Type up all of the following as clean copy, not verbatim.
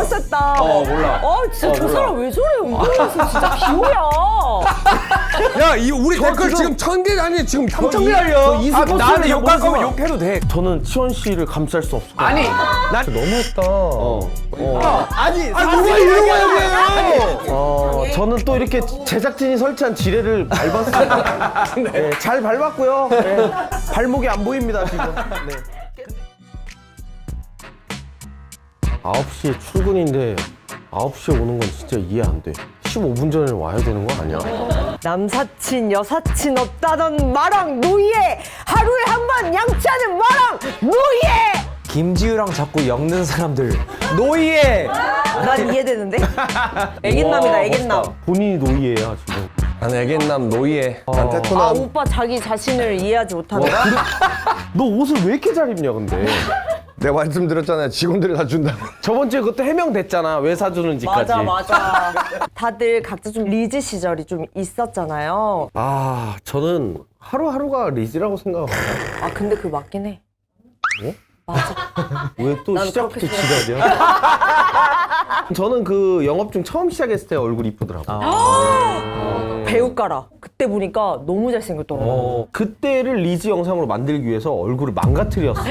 셌다. 몰라. 진짜 저 사람 왜 저래? 운동에서 진짜 비호야. 야, 이 우리 댓글 지금 1000개 아니 지금 3000개 달려. 나한테 욕할 거면 욕해도 돼. 저는 치원 씨를 감쌀 수 없을 것 같아요. 아니, 나 너무했다. 아니, 누가 이런 거야, 저는 또 이렇게 제작진이 설치한 지뢰를 밟았습니다. 네, 잘 밟았고요. 네, 발목이 안 보입니다 지금. 네. 9시에 출근인데 9시에 오는 건 진짜 이해 안 돼. 15분 전에 와야 되는 거 아니야? 남사친 여사친 없다던 마랑 노예. 하루에 한 번 양치하는 마랑 노예. 김지우랑 자꾸 엮는 사람들. 노예! 난 이해되는데? 애견남이다 애견남. 본인이 노이예요 지금. 난 애견남 노예. 난 아 테토남. 오빠 자기 자신을 이해하지 못하네. 너 옷을 왜 이렇게 잘 입냐 근데. 내가 말씀드렸잖아요. 직원들이 다 준다고. 저번 주에 그것도 해명됐잖아. 왜 사주는지까지. 맞아. 다들 각자 좀 리즈 시절이 좀 있었잖아요. 아 저는 하루하루가 리즈라고 생각합니다. 아 근데 그거 맞긴 해. 뭐? 맞아. 왜 또 나도 시작부터 그렇게 지랄이야? 저는 그 영업 중 처음 시작했을 때 얼굴이 이쁘더라고. 배우가라. 그때 보니까 너무 잘생겼더라고. 그때를 리즈 영상으로 만들기 위해서 얼굴을 망가뜨렸어.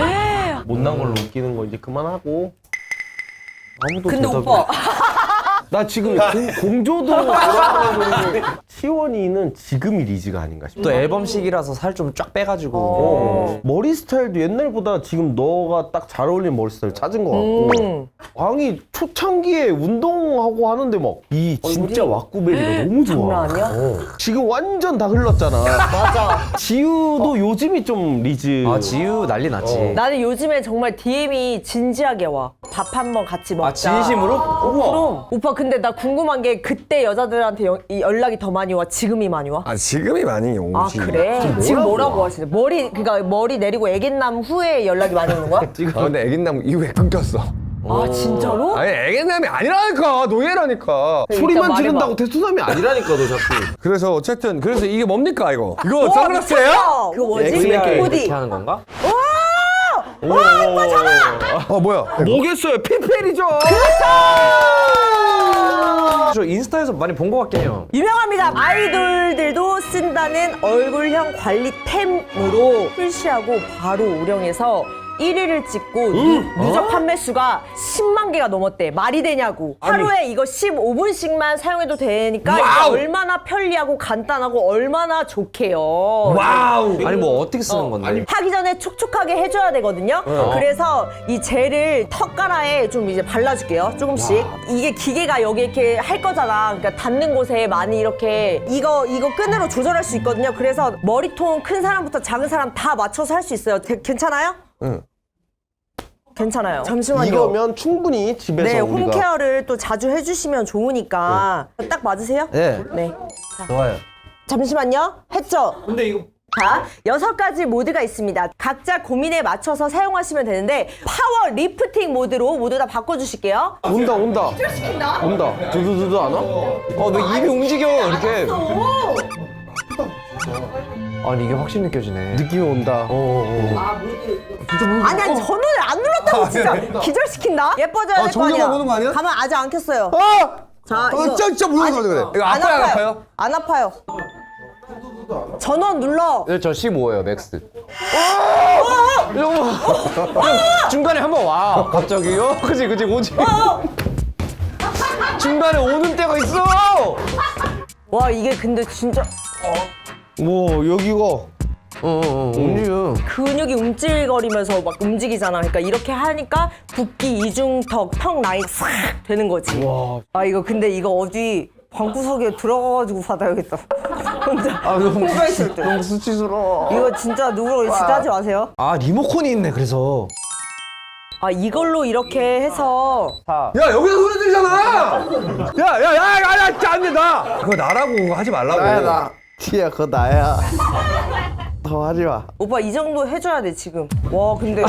못난 걸로 웃기는 거 이제 그만하고. 아무도 근데 대답이 오빠 나 지금 공조도 돌아가는 치원이는 지금이 리즈가 아닌가 싶어. 또 앨범식이라서 살 좀 쫙 빼가지고. 머리 스타일도 옛날보다 지금 너가 딱 잘 어울리는 머리 스타일 찾은 것 같고. 광이 초창기에 운동하고 하는데 막 이 진짜 왁구베리가 너무 좋아. 장난 아니야? 지금 완전 다 흘렀잖아. 맞아. 지우도 요즘이 좀 리즈. 아, 지우 난리 났지. 나는 요즘에 정말 DM이 진지하게 와. 밥 한 번 같이 먹자. 아, 진심으로? 그럼. 오빠 근데 나 궁금한 게 그때 여자들한테 이 연락이 더 많이 와? 지금이 많이 와? 아, 지금이 많이 오지. 아 그래? 지금 뭐라고 하시네? 그러니까 머리 내리고 애견남 후에 연락이 많이 오는 거야? 근데 애견남 이후에 끊겼어. 아 진짜로? 아니, 애견남이 아니라니까. 노예라니까. 소리만 말해봐. 지른다고 대투남이 아니라니까 너 자꾸. 그래서 어쨌든 그래서 이게 뭡니까 이거? 이거 선글라스예요? 그거 뭐지? XR 코디. 이렇게 하는 건가? 뭐야? 뭐겠어요? 피펠이죠. 저 인스타에서 많이 본 것 같긴 해요. 유명합니다. 아이돌들도 쓴다는 얼굴형 관리템으로 출시하고 바로 우령해서 1위를 찍고 누적 판매 수가 10만 개가 넘었대. 말이 되냐고. 하루에 이거 15분씩만 사용해도 되니까 이게 얼마나 편리하고 간단하고 얼마나 좋게요. 와우. 아니 뭐 어떻게 쓰는 건데? 하기 전에 촉촉하게 해줘야 되거든요. 그래서 이 젤을 턱가라에 좀 이제 발라줄게요. 조금씩. 이게 기계가 여기 이렇게 할 거잖아. 그러니까 닿는 곳에 많이 이렇게 이거 끈으로 조절할 수 있거든요. 그래서 머리통 큰 사람부터 작은 사람 다 맞춰서 할 수 있어요. 괜찮아요? 응. 괜찮아요. 잠시만요. 이거면 충분히 집에서 네, 우리가 홈케어를 또 자주 해주시면 좋으니까 딱 맞으세요? 네. 네. 좋아요. 잠시만요. 했죠? 근데 이거 자, 6가지 모드가 있습니다. 각자 고민에 맞춰서 사용하시면 되는데 파워 리프팅 모드로 모두 다 바꿔주실게요. 온다. 온다. 두두두두 안 와? 너 입이 움직여 이렇게. 아니 이게 확실히 느껴지네. 느낌이 온다. 아니 전원을 안 눌렀다고 진짜 기절시킨다? 예뻐져야 될 거 정규가 아니야. 보는 거 아니야? 가만 아직 안 켰어요. 자, 진짜 무서워서 그래. 이거 안 아파요, 안 아파요? 안 아파요. 전원 눌러. 저 15예요 맥스. 중간에 한번 와. 갑자기요? 그지 오지. 중간에 오는 때가 있어. 와 이게 근데 진짜 뭐 여기가 움직여. 근육이 움찔거리면서 막 움직이잖아. 그러니까 이렇게 하니까 붓기, 이중턱, 턱 라인 싹 되는 거지. 와. 아 이거 근데 이거 어디 방구석에 들어가가지고 받아야겠다. 혼자 혼자 있을 때. 너무 수치스러워. 이거 진짜 누구로 진짜 하지 마세요. 아 리모컨이 있네 그래서. 아 이걸로 이렇게 해서 야, 여기서 소리 들리잖아. 야, 진짜 안 돼, 나. 그거 나라고 그거 하지 말라고. 티야 그거 나야. 더 하지 마. 오빠 이 정도 해줘야 돼 지금. 와 근데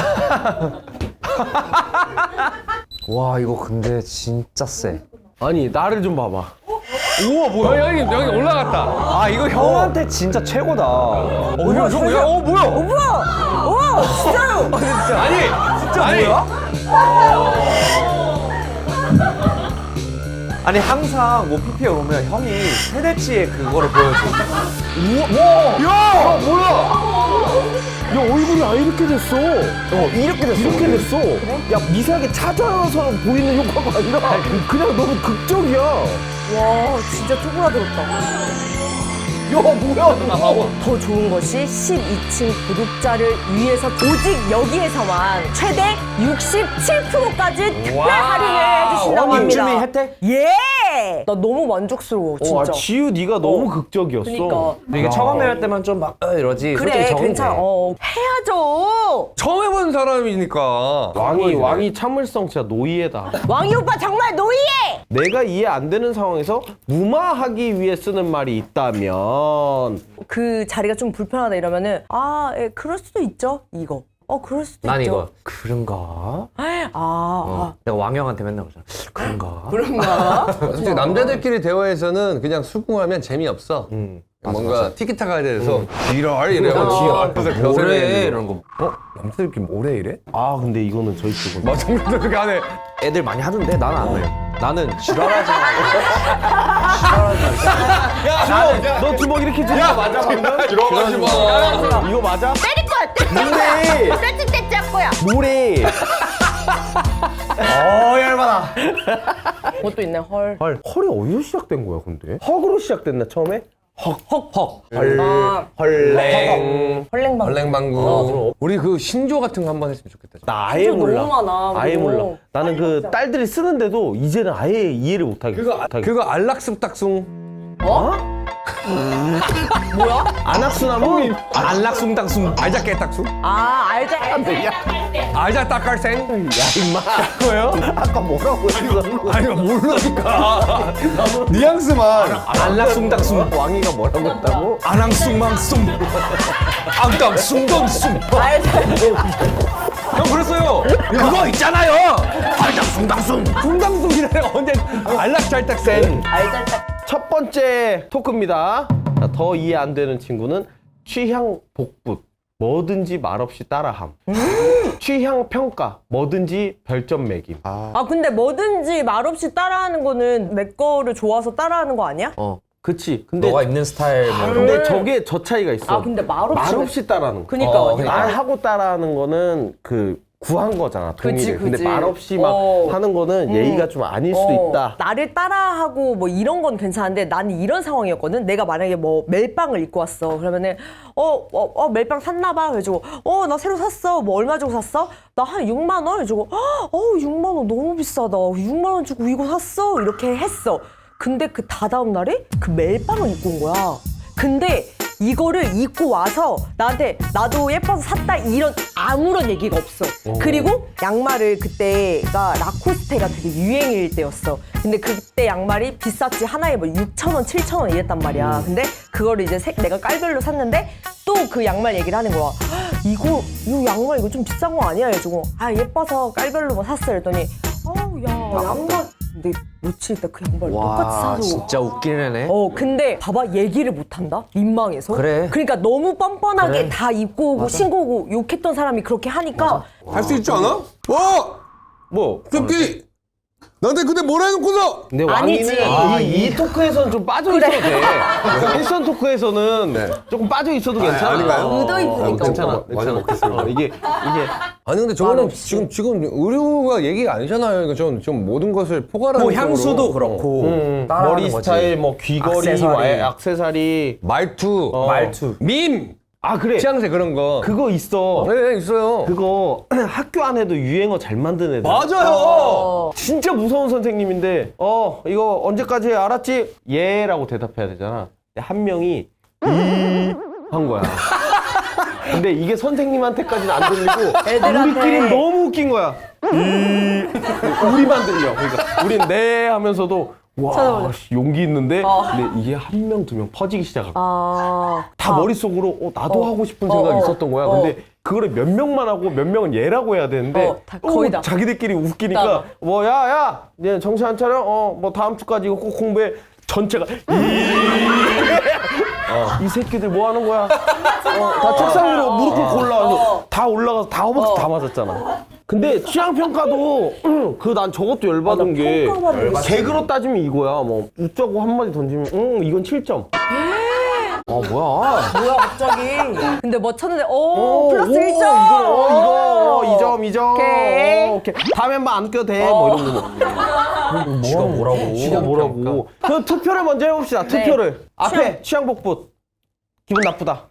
와 이거 근데 진짜 세. 아니 나를 좀 봐봐. 우와, 뭐야? 여기 올라갔다. 아 이거 형한테 진짜 최고다. 뭐야? 뭐야? 뭐야? 와 진짜로. 아니, 진짜 뭐야? 아니 항상 뭐 PPL 오면 형이 세대치의 그거를 보여줘. 야 뭐야? 야 얼굴이 아예 이렇게 됐어. 이렇게 됐어. 이렇게 됐어. 야 미세하게 찾아서 보이는 효과가 아니라 그냥 너무 극적이야. 와 진짜 쪼그라들었다. 야 뭐야? 더 좋은 것이 12층 구독자를 위해서 오직 여기에서만 최대 67%까지 특별 할인을 해주신다고 합니다. 입주민 혜택? 예! 나 너무 만족스러워 진짜. 지우 네가 너무 극적이었어. 그러니까. 근데 이게 처음에 할 때만 좀 막 이러지. 그래 솔직히 적응돼. 괜찮아. 해야죠. 처음 해본 사람이니까. 왕이 참을성 진짜 노예다. 왕이 오빠 정말 노예! 내가 이해 안 되는 상황에서 무마하기 위해 쓰는 말이 있다면 그 자리가 좀 불편하다 이러면은 예, 그럴 수도 있죠 이거. 그럴 수도 난 있죠. 이거 그런가? 내가 왕형한테 맨날 그러잖아. 그런가? 솔직히 남자들끼리 대화에서는 그냥 수긍하면 재미없어. 뭔가 티키타카에 대해서 지랄 이래요. 지랄. 그래서 뭐래 이런 거. 남자들끼리 뭐래 이래? 근데 이거는 저희 쪽은 맞아, 그렇게 안 해. 애들 많이 하던데 나는 안 해. 나는 지랄하지 마. 너 주먹 이렇게 주는 거 맞아 방금? 이러지 마. 이거 맞아? 때릴 거야 때릴 뭐래? 거야. 떼찌 할 거야. 뭐래? 열받아. 그것도 있네 헐. 헐이 어디서 시작된 거야 근데? 헉으로 시작됐나 처음에? 헉. 헐랭. 헐랭방. 헐랭방구. 우리 그 신조 같은 거 한번 했으면 좋겠다. 나 아예 너무 몰라. 많아, 아예 그거. 몰라. 나는 그 딸들이 쓰는데도 이제는 아예 이해를 못 하겠어. 그거 알락슴딱숭. 뭐야? 안악수나무? 안락숭당숭. 알자깨딱숭. 알자. 알자딱갈생. 야 임마. 그거요? 아까 뭐라고 했어? 아니 모르니까. 뉘앙스만. 안락숭당숭. 왕이가 뭐라고 했다고? 아낭숭망숭. 앙땅숭덩숭. 형 그랬어요. 그거 있잖아요. 알당숭당숭. 숭당숭이래 언제 알락잘딱생. 첫 번째 토크입니다. 자, 더 이해 안 되는 친구는 취향 복붙. 뭐든지 말없이 따라함. 취향 평가. 뭐든지 별점 매김. 근데 뭐든지 말없이 따라하는 거는 내 거를 좋아서 따라하는 거 아니야? 그치. 근데 너가 입는 스타일 뭐 이런 거. 근데 저게 저 차이가 있어. 근데 말없이 따라하는 거. 그니까. 말하고 따라하는 거는 그 구한 거잖아. 동의를. 그치. 근데 말없이 막 하는 거는 예의가 좀 아닐 수도 있다. 나를 따라하고 뭐 이런 건 괜찮은데 나는 이런 상황이었거든. 내가 만약에 뭐 멜빵을 입고 왔어. 그러면은 멜빵 샀나 봐. 그래가지고 나 새로 샀어. 뭐 얼마 주고 샀어? 나 한 6만 원. 그래가지고 6만 원 너무 비싸다. 6만 원 주고 이거 샀어. 이렇게 했어. 근데 그 다다음 날에 그 멜빵을 입고 온 거야. 근데 이거를 입고 와서 나한테 나도 예뻐서 샀다 이런 아무런 얘기가 없어. 그리고 양말을 그때가 라코스테가 되게 유행일 때였어. 근데 그때 양말이 비쌌지. 하나에 뭐 6,000원, 7,000원 이랬단 말이야. 근데 그거를 이제 내가 깔별로 샀는데 또 그 양말 얘기를 하는 거야. 이 양말 이거 좀 비싼 거 아니야? 해가지고 예뻐서 깔별로 뭐 샀어. 그랬더니 야 양말 근데 며칠 있다 그 양말 똑같이 사서 진짜 웃기는 애네. 근데 봐봐 얘기를 못한다? 민망해서. 그래. 그러니까 너무 뻔뻔하게 그래. 다 입고 오고 신고 오고 욕했던 사람이 그렇게 하니까 할 수 있지 않아? 뭐? 새끼. 나한테 근데 뭐라 해놓고서. 근데 아니지. 왕이는 이 토크에서는 좀 빠져 있어도 돼. 패션 토크에서는 조금 빠져 있어도 괜찮아. 아닌가요? 의도 있으니까. 괜찮아. 많이 먹겠습니다. 이게 아니 근데 저거는 없이. 지금 의류가 얘기가 아니잖아요. 이거 좀 모든 것을 포괄하는 뭐 향수도 쪽으로. 그렇고 머리 스타일, 뭐 귀걸이, 액세서리. 말투, 말투. 밈, 그래. 취향새 그런 거. 그거 있어. 네, 있어요. 그거 학교 안에도 유행어 잘 만든 애들. 맞아요. 진짜 무서운 선생님인데 이거 언제까지 해? 알았지? 예라고 대답해야 되잖아. 근데 한 명이 한 거야. 근데 이게 선생님한테까지는 안 들리고 애들한테. 우리끼리 너무 웃긴 거야. 우리만 들려. 그러니까 우린 네 하면서도 와 씨, 용기 있는데 근데 이게 한 명, 두 명 퍼지기 시작하고 다 머릿속으로 나도 하고 싶은 생각이 있었던 거야. 근데 그거를 몇 명만 하고 몇 명은 얘라고 해야 되는데 다 거의 다. 자기들끼리 웃기니까 뭐 야야 이제 정신 안 차려? 뭐 다음 주까지 이거 꼭 공부해. 전체가 이 새끼들 뭐 하는 거야? 다 책상 위로 무릎 꿇고 올라와서 다 올라가서 다 허벅지 다 맞았잖아. 근데 취향 평가도 그 난 저것도 열받은 게 평가받는 거 개그로 따지면 이거야. 뭐 웃자고 한마디 던지면 이건 7점. 아 뭐야? 뭐야 갑자기. 근데 뭐 쳤는데 플러스 1점. 이거 2점 2점. 오케이. 오케이. 다음에 한번 안 껴도 돼. 뭐 이런 거. 지가 뭐라고? 지가 뭐라고? 그럼 투표를 먼저 해봅시다. 네. 투표를. 앞에 취향 복붙. 기분 나쁘다.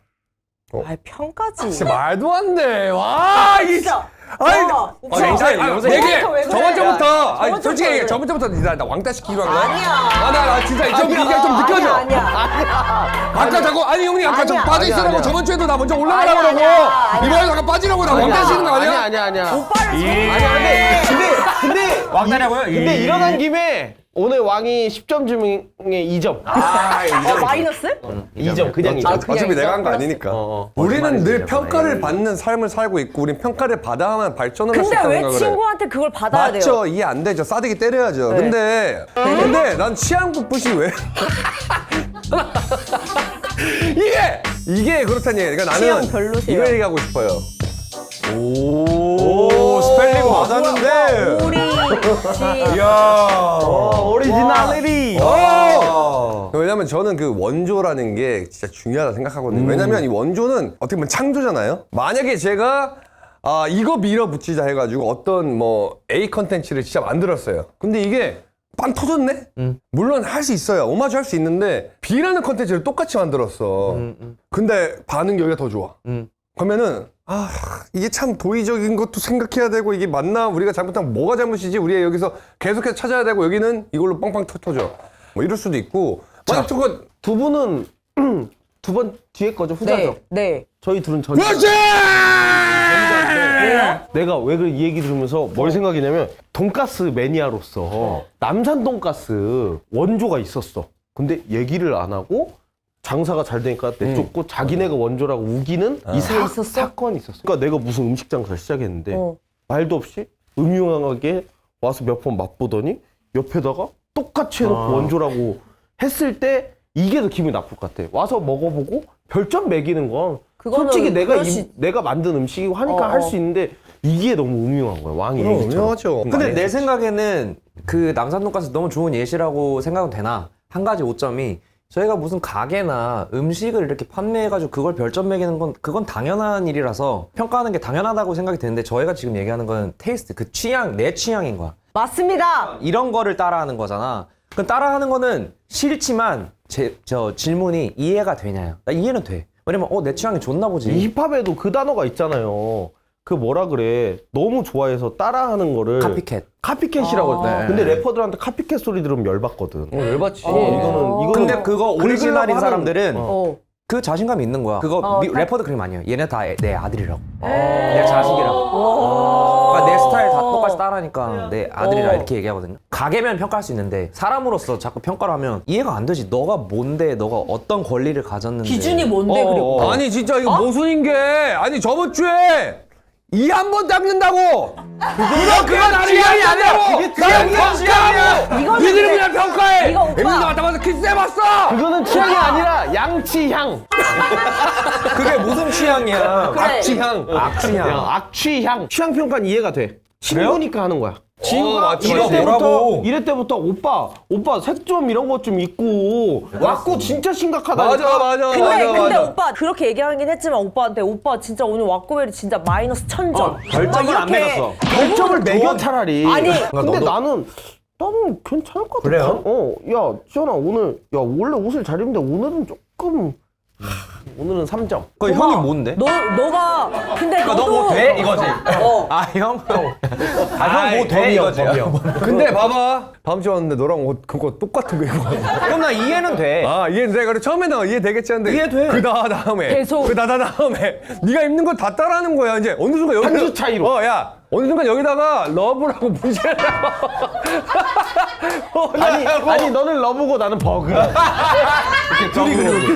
아 평가지. 진짜 말도 안 돼. 와, 이 진짜. 아니, 영상이 얘기해. 왜 그래? 저번주부터, 아니, 저번주부터 솔직히 얘기해. 왜 저번주부터 나 왕따 시키기로 한 거야? 아니야. 나 진짜 이게 좀 느껴져. 아니야. 아까 자꾸, 아니, 형님, 아까 좀 아니야. 빠져있으라고 아니야. 저번주에도 나 먼저 올라가라고 아니야, 그러고, 아니야. 이번에 잠깐 빠지라고 나 왕따 시키는 거 아니야? 아니야. 오빠를 제일 아니야, 근데 왕따냐고요? 근데 일어난 김에 오늘 왕이 10점 중에 2점. 마이너스? 2점 그냥 2점. 어차피 내가 한 거 아니니까. 우리는 늘 평가를 받는 삶을 살고 있고, 우린 평가를 받아야만 발전을 할 수 근데 있다는 왜 생각을 해. 친구한테 그걸 받아야 돼요? 맞죠. 이해 안 되죠. 싸대기 때려야죠. 네. 근데 난 취향 북붙이 왜? 이게 그렇다는 얘기야. 그러니까 취향 나는 별로세요. 이걸 얘기하고 싶어요. 오, 스펠링 맞았는데. 우리 지 이야. 오리지널리티. 왜냐면 저는 그 원조라는 게 진짜 중요하다 생각하거든요. 왜냐면 이 원조는 어떻게 보면 창조잖아요. 만약에 제가 이거 밀어붙이자 해가지고 어떤 뭐 A 컨텐츠를 진짜 만들었어요. 근데 이게 빵 터졌네? 물론 할 수 있어요. 오마주 할 수 있는데 B라는 컨텐츠를 똑같이 만들었어. 근데 반응 여기가 더 좋아. 그러면은 이게 참 도의적인 것도 생각해야 되고 이게 맞나? 우리가 잘못하면 뭐가 잘못이지? 우리가 여기서 계속해서 찾아야 되고 여기는 이걸로 빵빵 터져. 뭐 이럴 수도 있고. 만약 저거 두 분은 두 번 뒤에 거죠 후자죠. 네. 저희 둘은 전. 그렇지! 내가 왜 그 얘기 들으면서 뭘 생각이냐면 돈가스 매니아로서 남산 돈가스 원조가 있었어. 근데 얘기를 안 하고 장사가 잘 되니까 내쫓고 자기네가 원조라고 우기는 이 있었어? 사건이 있었어. 그러니까 내가 무슨 음식 장사를 시작했는데 말도 없이 음흉하게 와서 몇 번 맛보더니 옆에다가 똑같이 해놓고 원조라고 했을 때 이게 더 기분이 나쁠 것 같아. 와서 먹어보고 별점 매기는 건 그거는 솔직히 그럴 내가 만든 음식이고 하니까 할 수 있는데 이게 너무 음흉한 거야. 왕이 얘기처럼. 유명하죠. 근데 내 생각에는 그 남산 돈가스 너무 좋은 예시라고 생각은 되나? 한 가지 오점이 저희가 무슨 가게나 음식을 이렇게 판매해가지고 그걸 별점 매기는 건 그건 당연한 일이라서 평가하는 게 당연하다고 생각이 되는데 저희가 지금 얘기하는 건 테이스트, 그 취향, 내 취향인 거야. 맞습니다. 이런 거를 따라하는 거잖아. 그 따라하는 거는 싫지만 저 질문이 이해가 되냐요? 나 이해는 돼. 왜냐면 내 취향이 좋나 보지. 이 힙합에도 그 단어가 있잖아요. 그 뭐라 그래. 너무 좋아해서 따라하는 거를 카피캣이라고 해. 근데 래퍼들한테 카피캣 소리 들으면 열받거든. 열받지. 이거는 근데 그거 오리지널인 하는- 사람들은 그 자신감이 있는 거야. 그거 래퍼들 그렇게 많이 해요. 얘네 다 내 아들이라고. 내 자식이라고. 그러니까 내 스타일 다 똑같이 따라하니까 내 아들이라 이렇게 얘기하거든요. 가게면 평가할 수 있는데 사람으로서 자꾸 평가를 하면 이해가 안 되지. 너가 뭔데, 너가 어떤 권리를 가졌는데. 기준이 뭔데 그리고? 아니 진짜 이거 모순인 게 아니 저번 주에 이 한 번 닦는다고 그거 나는 취향이 아니라고 그게 평가하고 이거는 니들은 근데- 그냥 평가해 이거 오빠. 엠비도 맡아봐서 키스해봤어 그거는 취향이 아니라 양치향. 그게 무슨 취향이야? 그래. 악취향 악취향. 악취향. 취향 평가는 이해가 돼. 친구니까 하는 거야. 맞지, 이거 맞지. 뭐라고? 이럴 때부터 오빠 색좀 이런 것 좀 있고 왔고 진짜 심각하다니까. 맞아 근데 오빠 그렇게 얘기하긴 했지만 오빠한테 오빠 진짜 오늘 왁구베리 진짜 마이너스 1000점. 별점을 안 이렇게 매겼어. 별점을 매겨 차라리. 아니, 근데 나는 괜찮을 것 같아. 그래요? 야 지현아 오늘 원래 옷을 잘 입는데 오늘은 조금 오늘은 3점. 그 형이 뭔데? 너가 근데 너도 너 뭐 돼? 이거지. 형 뭐 돼? 이거지. 근데 봐봐 다음 주에 왔는데 너랑 옷 그거 똑같은 거 입고 그럼 나 이해는 돼. 이해돼 그래 처음에는 이해되겠지 한데 이해돼. 그 다음에 계속. 그 다음에 네가 입는 거 다 따라하는 거야 이제 어느 순간 여기 한 주 차이로. 야 어느 순간 여기다가 러브라고 문제를 아니 너는 러브고 나는 버그. 이렇게 둘이 그렇게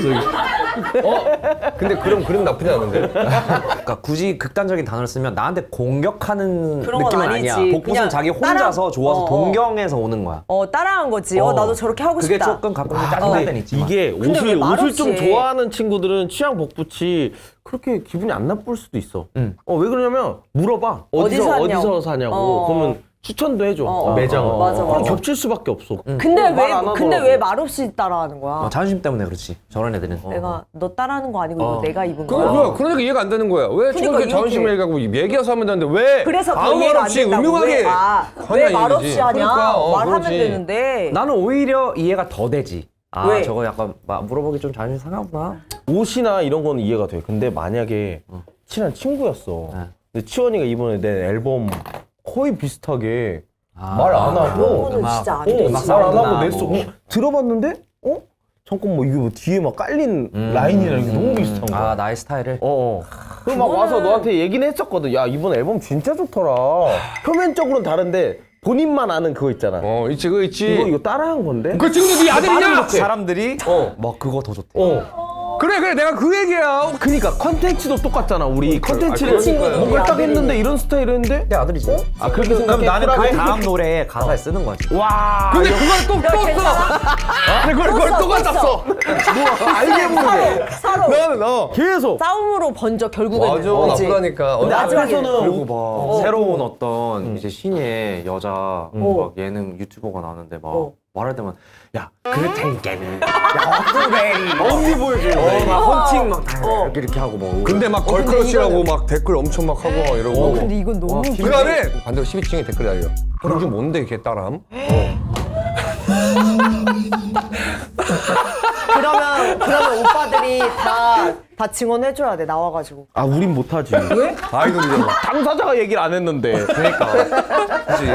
근데 그럼 나쁘지 않은데. 그러니까 굳이 극단적인 단어를 쓰면 나한테 공격하는 그런 건 느낌은 아니지. 아니야. 복붙은 그냥 자기 혼자서 따라- 좋아서 어, 어. 동경해서 오는 거야. 따라한 거지. 나도 저렇게 하고 그게 싶다. 조금 가끔 짜증날 때는 있지만. 이게 근데 왜 옷을 말없이 좀 해? 좋아하는 친구들은 취향 복붙이 그렇게 기분이 안 나쁠 수도 있어. 왜 그러냐면 물어봐. 어디서 어디서 샀냐고. 사냐고. 그러면 추천도 해줘. 매장을. 맞아, 그럼 맞아. 겹칠 수밖에 없어. 근데 말안 근데 하더라고. 왜 말없이 따라하는 거야? 자존심 때문에 그렇지. 저런 애들은. 내가 너 따라하는 거 아니고 이거 내가 입은 거야. 그러니까 이해가 안 되는 거야. 왜 그러니까 저렇게 이렇게. 자존심을 얘기하고 얘기해서 하면 되는데 왜 그래서 더 아무 말 이해가 안 없이 된다고. 음흉하게 왜, 왜 하냐 말없이 이거지. 하냐? 그러니까, 말하면 그렇지. 되는데. 나는 오히려 이해가 더 되지. 왜? 저거 약간 물어보기 좀 자존심 상하구나. 옷이나 이런 거는 이해가 돼. 근데 만약에 친한 친구였어. 근데 치원이가 이번에 낸 앨범 거의 비슷하게 말 안 하고 그거는 진짜 안 음악 되지. 말 안 사운드나 하고 냈어. 뭐. 들어봤는데 잠깐 뭐 이게 뭐 뒤에 막 깔린 라인이랑 이게 너무 비슷한 거야. 나의 스타일을. 그럼 막 와서 너한테 얘기는 했었거든. 야 이번 앨범 진짜 좋더라. 표면적으로는 다른데 본인만 아는 그거 있잖아. 있지, 그거 있지. 이거 따라한 건데? 그 친구도 네 아들이냐? 사람들이 뭐 그거 더 좋대. 그래, 내가 그 얘기야. 그러니까 컨텐츠도 똑같잖아. 우리 컨텐츠를 그러니까요. 뭔가 딱 아들이니. 했는데 이런 스타일이었는데? 내 아들이지. 그렇게 그럼 생각해? 나는 그 쿨하게? 다음 노래에 가사에 쓰는 거지. 와. 근데 그걸 또 써. 그걸 또 갖다 써. 알게 모르게. 서로 나는 계속. 싸움으로 번져 결국에는. 맞아, 그치? 나쁘다니까. 근데 마지막에. 앞에서는 그리고 막 새로운 어떤 이제 신예 여자 막 예능 유튜버가 나왔는데 막 말할 때만 야 그렇다니까는 야 어쩌래리 언니 보여줘 막 헌팅 막 이렇게 하고 뭐 근데 막 걸크러쉬라고 막 댓글 엄청 막 하고 막 이러고. 근데 이건 너무 그 다음에 반대로 12층에 댓글 달려. 그게 뭔데 걔 따라함? 그러면 오빠들이 다 증언해줘야 돼 나와가지고. 우린 못하지. 왜? 아이돌이잖아. 당사자가 얘기를 안 했는데.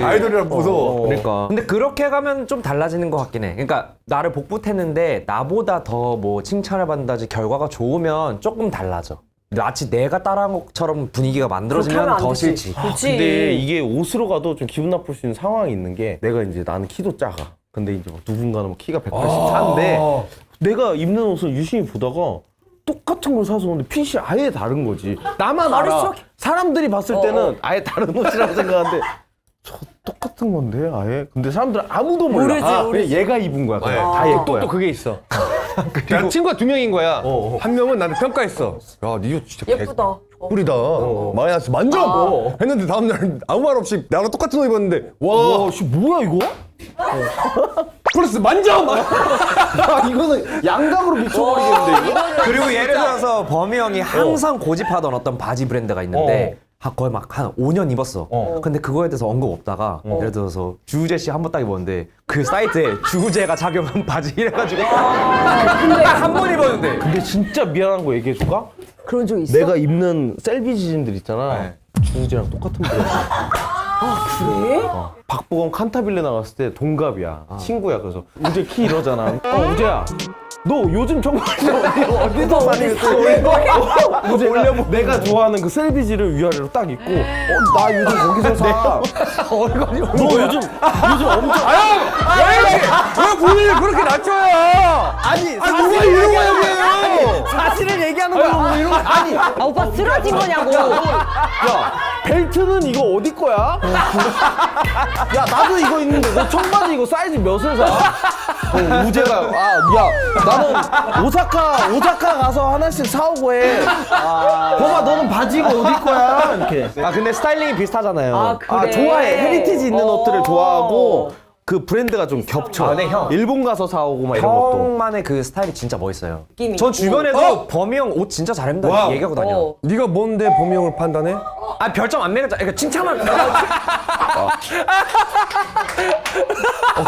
아이돌이라 무서워. 그러니까 근데 그렇게 가면 좀 달라지는 것 같긴 해. 그러니까 나를 복붙했는데 나보다 더 뭐 칭찬을 받는다지 결과가 좋으면 조금 달라져. 마치 내가 따라한 것처럼 분위기가 그렇게 하면 만들어지면 안 더 되지. 싫지. 그치. 근데 이게 옷으로 가도 좀 기분 나쁠 수 있는 상황이 있는 게 내가 이제 나는 키도 작아. 근데 이제 막 누군가는 뭐 키가 184인데 내가 입는 옷을 유심히 보다가 똑같은 걸 사서 오는데 핏이 아예 다른 거지. 나만 다를 알아. 수밖에- 사람들이 봤을 때는 아예 다른 옷이라고 생각하는데 저 똑같은 건데 아예. 근데 사람들은 아무도 몰라. 모르지, 그냥 모르지. 얘가 입은 거야. 그냥 다 얘 거야. 또 그게 있어. 난 친구가 2명인 거야. 한 명은 나한테 평가했어. 야, 니 옷 진짜 예쁘다. 뿌리다. 마이너스 만점. 했는데 다음날 아무 말 없이 나랑 똑같은 옷 입었는데 와, 씨 뭐야 이거? 플러스 만점. 이거는 양강으로 미쳐버리겠는데 이거? 그리고 예를 들어서 범이 형이 항상 고집하던 어떤 바지 브랜드가 있는데 거의 막 한 5년 입었어. 근데 그거에 대해서 언급 없다가 예를 들어서 주우재 씨 한 번 딱 입었는데 그 사이트에 주우재가 착용한 바지 이래가지고 딱 한 번 입었는데 근데 진짜 미안한 거 얘기해줄까? 그런 적 있어? 내가 입는 셀비지진들 있잖아. 주우재랑 똑같은 브랜드. 그래? 박보검 칸타빌레 나갔을 때 동갑이야. 친구야. 그래서 우재 키 이러잖아. 우재야. 너 요즘 정말 어디서 많이 했어? 우재가 내가 좋아하는 그 셀비지를 위아래로 딱 입고 나 요즘 거기서 사. 너 요즘 엄청 왜 본인을 그렇게 낮춰요? 아니 누가 이런 거야, 왜? 사실을 얘기하는 거야. 뭐 이런 거 아니. 아 오빠 쓰러진 거냐고. 야, 벨트는 이거 어디 거야? 야, 나도 이거 있는데 너 청바지 이거 사이즈 몇을 사? 우재가 야, 나는 오사카 가서 하나씩 사오고 해. 봐봐, 너는 바지 이거 어디 거야? 이렇게. 근데 스타일링이 비슷하잖아요. 아 그래. 좋아해. 헤리티지 있는 옷들을 좋아하고 그 브랜드가 좀 겹쳐. 네, 형. 일본 가서 사오고 막 이런 것도. 형만의 그 스타일이 진짜 멋있어요. 느낌이 전 있고. 주변에서 범이 형 옷 진짜 잘 입는다 와우. 얘기하고 다녀. 네가 뭔데 범이 형을 판단해? 별점 안 매겼잖아. 그러니까 칭찬만.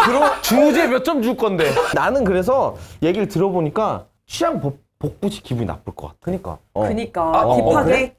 그럼 주우재 몇 점 줄 건데? 나는 그래서 얘기를 들어보니까 취향 복붙이 기분이 나쁠 것 같아. 그러니까. 그니까 딥하게.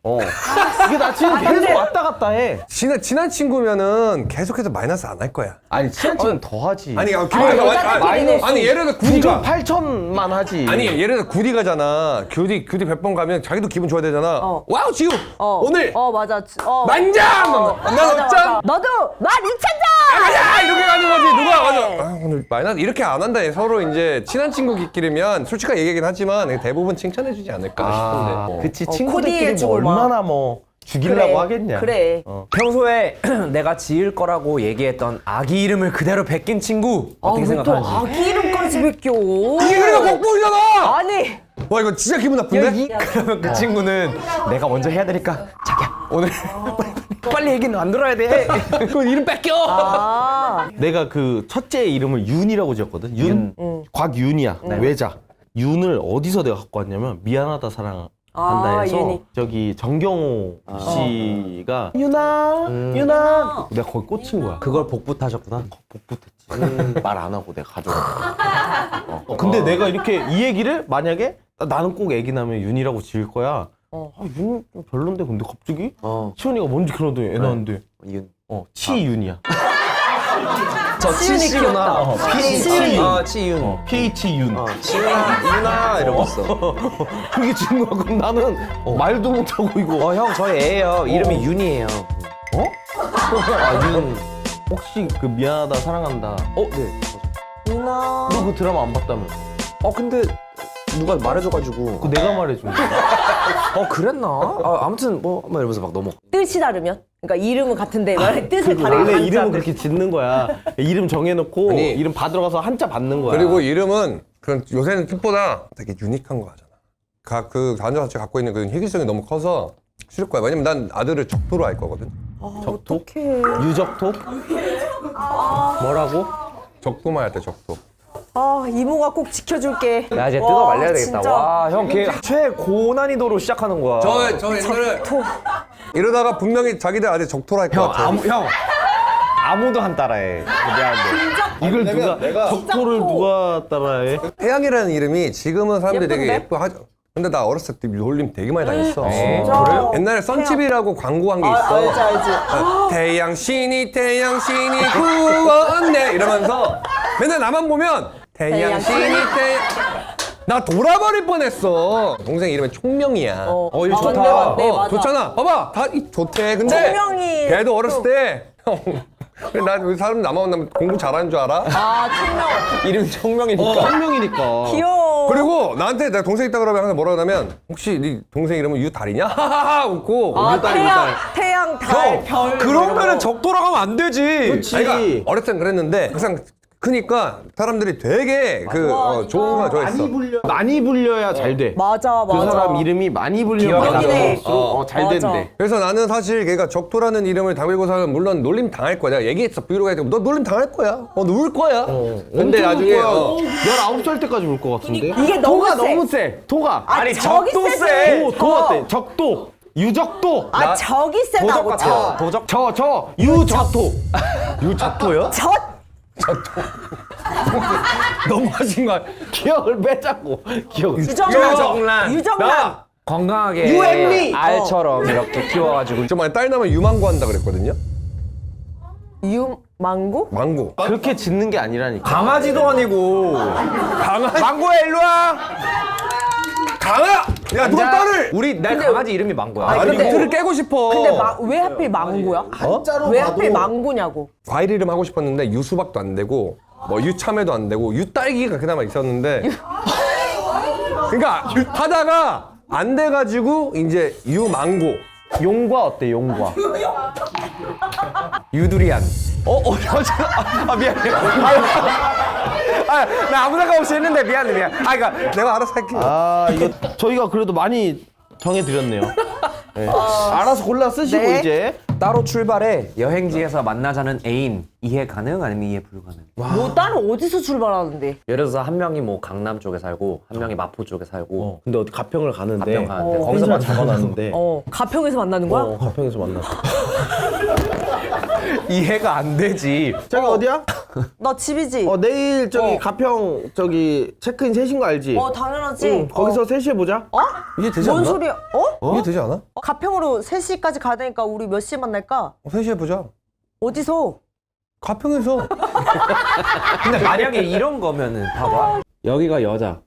이게 나 지금 계속 왔다 갔다 해. 친한 친구면은 계속해서 마이너스 안 할 거야. 아니 친한 친구는 더 하지. 아니, 여자들끼리는 아니 예를 들어 구디가 8천만 하지. 아니 예를 들어 구디 가잖아. 구디 100번 가면 자기도 기분 좋아야 되잖아. 와우 지우 오늘 맞아. 만점. 난 맞아, 어쩜 맞아. 너도 12,000점. 가자 이렇게 가는 거지. 누가 맞아. 오늘 마이너스 이렇게 안 한다. 서로 이제 친한 친구끼리면 솔직하게 얘기하긴 하지만 대부분 칭찬해주지 않을까 싶은데. 그치 코디해 친구들끼리 주고 뭐 막. 얼마나 뭐 죽이려고 하겠냐. 그래. 평소에 내가 지을 거라고 얘기했던 아기 이름을 그대로 베낀 친구 어떻게 왜 또 생각하는지. 아기 이름까지 베껴? 이게 그러니까 복불이잖아. 아니. 와 이거 진짜 기분 나쁜데? 그러면 그 친구는 내가 먼저 해야 되니까 자기야 오늘 빨리 얘기는 안 들어야 돼. 그럼 이름 뺏겨. 아. 내가 그 첫째 이름을 윤이라고 지었거든. 윤. 곽윤이야. 외자. 윤을 어디서 내가 갖고 왔냐면 미안하다 사랑한다 아, 해서 윤이. 저기 정경호 씨가 윤아 윤아 내가 거기 꽂힌 거야. 그걸 복부 타셨구나. 복붙했지. 말 안 하고 내가 가져왔어. 근데 내가 이렇게 이 얘기를 만약에 나는 꼭 애기 나면 윤이라고 지을 거야. 윤 별론데 근데 갑자기 시원이가 뭔지 그러더니 애 낳았는데 이윤. 치윤이야. 저 치윤이 귀엽다. 치윤. 치윤. PH윤. 치윤아 이러고 있어. 그게 지은 거야. 그럼 나는 말도 못하고 이거. 형 저희 애예요. 이름이 윤이에요. 윤. 혹시 그 미안하다 사랑한다. 네. 누나. 너 그 드라마 안 봤다며? 근데 누가 말해줘가지고. 그 내가 말해준 거야. 그랬나? 아무튼 뭐 이러면서 막 넘어. 뜻이 다르면? 그러니까 이름은 같은데 뜻을 다르게 원래 하는 이름은 사람들. 그렇게 짓는 거야. 이름 정해놓고 아니. 이름 받으러 가서 한자 받는 거야. 그리고 이름은 그런 요새는 뜻보다 되게 유니크한 거 하잖아. 그 단어 자체 갖고 있는 그 희귀성이 너무 커서 싫을 거야. 왜냐면 난 아들을 적토로 할 거거든. 적토? 어떡해. 유적토? 뭐라고? 적토만 할 때 적토. 이모가 꼭 지켜줄게. 야 이제 와, 뜯어 말려야 되겠다. 진짜. 와 형 걔 최고난이도로 시작하는 거야. 저 옛날에 이러다가 분명히 자기들 아들 적토로 할 것 형 같아. 아무도 안 따라해. 미안한데. 이걸 누가 적토를 누가 따라해? 태양이라는 이름이 지금은 사람들이 되게 예쁜데? 예뻐하죠. 근데 나 어렸을 때 놀림 되게 많이 당했어. 진짜? 그래요? 옛날에 선칩이라고 광고한 게 있어. 알지. 태양신이 구웠네 이러면서 맨날 나만 보면 태양신이 나 돌아버릴 뻔했어. 동생 이름이 총명이야. 이거 좋다. 맞네, 맞네, 맞아. 좋잖아. 봐봐, 다 좋대. 근데 총명이 걔도 어렸을 때 나 사람 나만 만나면 공부 잘하는 줄 알아? 총명. 이름이 청명이니까. 한 명이니까. 귀여워. 그리고 나한테 내가 동생 있다 그러면 항상 뭐라 그러면 혹시 네 동생 이름은 유달이냐? 하하하 웃고 태양, 달, 별. 그러면은 적도로 가면 안 되지. 그렇지. 아니, 그러니까 어렸을 땐 그랬는데 항상 크니까 사람들이 되게 좋은 거 좋아했어. 많이 불려야 잘 돼. 맞아. 그 사람 이름이 많이 불리면 기억이 해. 잘 맞아. 된대. 그래서 나는 사실 걔가 적토라는 이름을 달고서는 물론 놀림 당할 거야. 내가 얘기했어. 브이로그에 너 놀림 당할 거야. 너 울 거야. 근데 나중에 19살 때까지 울 것 같은데? 이게 너무 도가 세. 너무 세. 도가. 아니, 저기 적도 세지. 세. 도가 세. 적도. 유적도. 저기 세다고. 도적 같아. 도적. 유적토. 유적토요? 너무 하신 거야. 기억을 빼자고. 기억을. 유정란. 건강하게 You and me. 알처럼 이렇게 키워가지고. 저 만약 딸 나면 유망고 한다 그랬거든요. 유망고? 망고. 그렇게 짓는 게 아니라니까. 강아지도 아니고. 망고야 일로 와. 강아! 야 누가 딸을! 내 강아지 이름이 망고야. 아니 근데- 틀을 깨고 싶어. 근데 왜 하필 망고야? 왜 하필 망고냐고? 과일 이름 하고 싶었는데 유수박도 안 되고 뭐 유참외도 안 되고 유딸기가 그나마 있었는데 그러니까 하다가 안 돼가지고 이제 유망고. 용과 어때? 용과. 유두리안. 미안해. 나 아무 생각 없이 했는데 미안해. 그러니까 내가 알아서 할게. 이거 저희가 그래도 많이 정해드렸네요. 네. 알아서 골라 쓰시고 네. 이제. 따로 출발해 여행지에서 만나자는 애인 이해 가능 아니면 이해 불가능? 너 딸은 어디서 출발하는데? 예를 들어서 한 명이 뭐 강남 쪽에 살고 한 명이 마포 쪽에 살고 근데 어디 가평을 가는데. 가평 가는데 거기서 거기서 잡아놨는데. 가평에서 만나는 거야? 가평에서 만났어. 이해가 안 되지. 저기 어디야? 나 집이지. 내일 저기 가평 저기 체크인 3시인 거 알지? 당연하지. 응, 거기서 3시에 보자. 이게 되지 뭔 않나? 소리야? 이게 되지 않아? 가평으로 3시까지 가야 되니까 우리 몇 시에 만날까? 3시에 보자. 어디서? 가평에서. 근데 만약에 이런 거면은 봐봐. 여기가 여자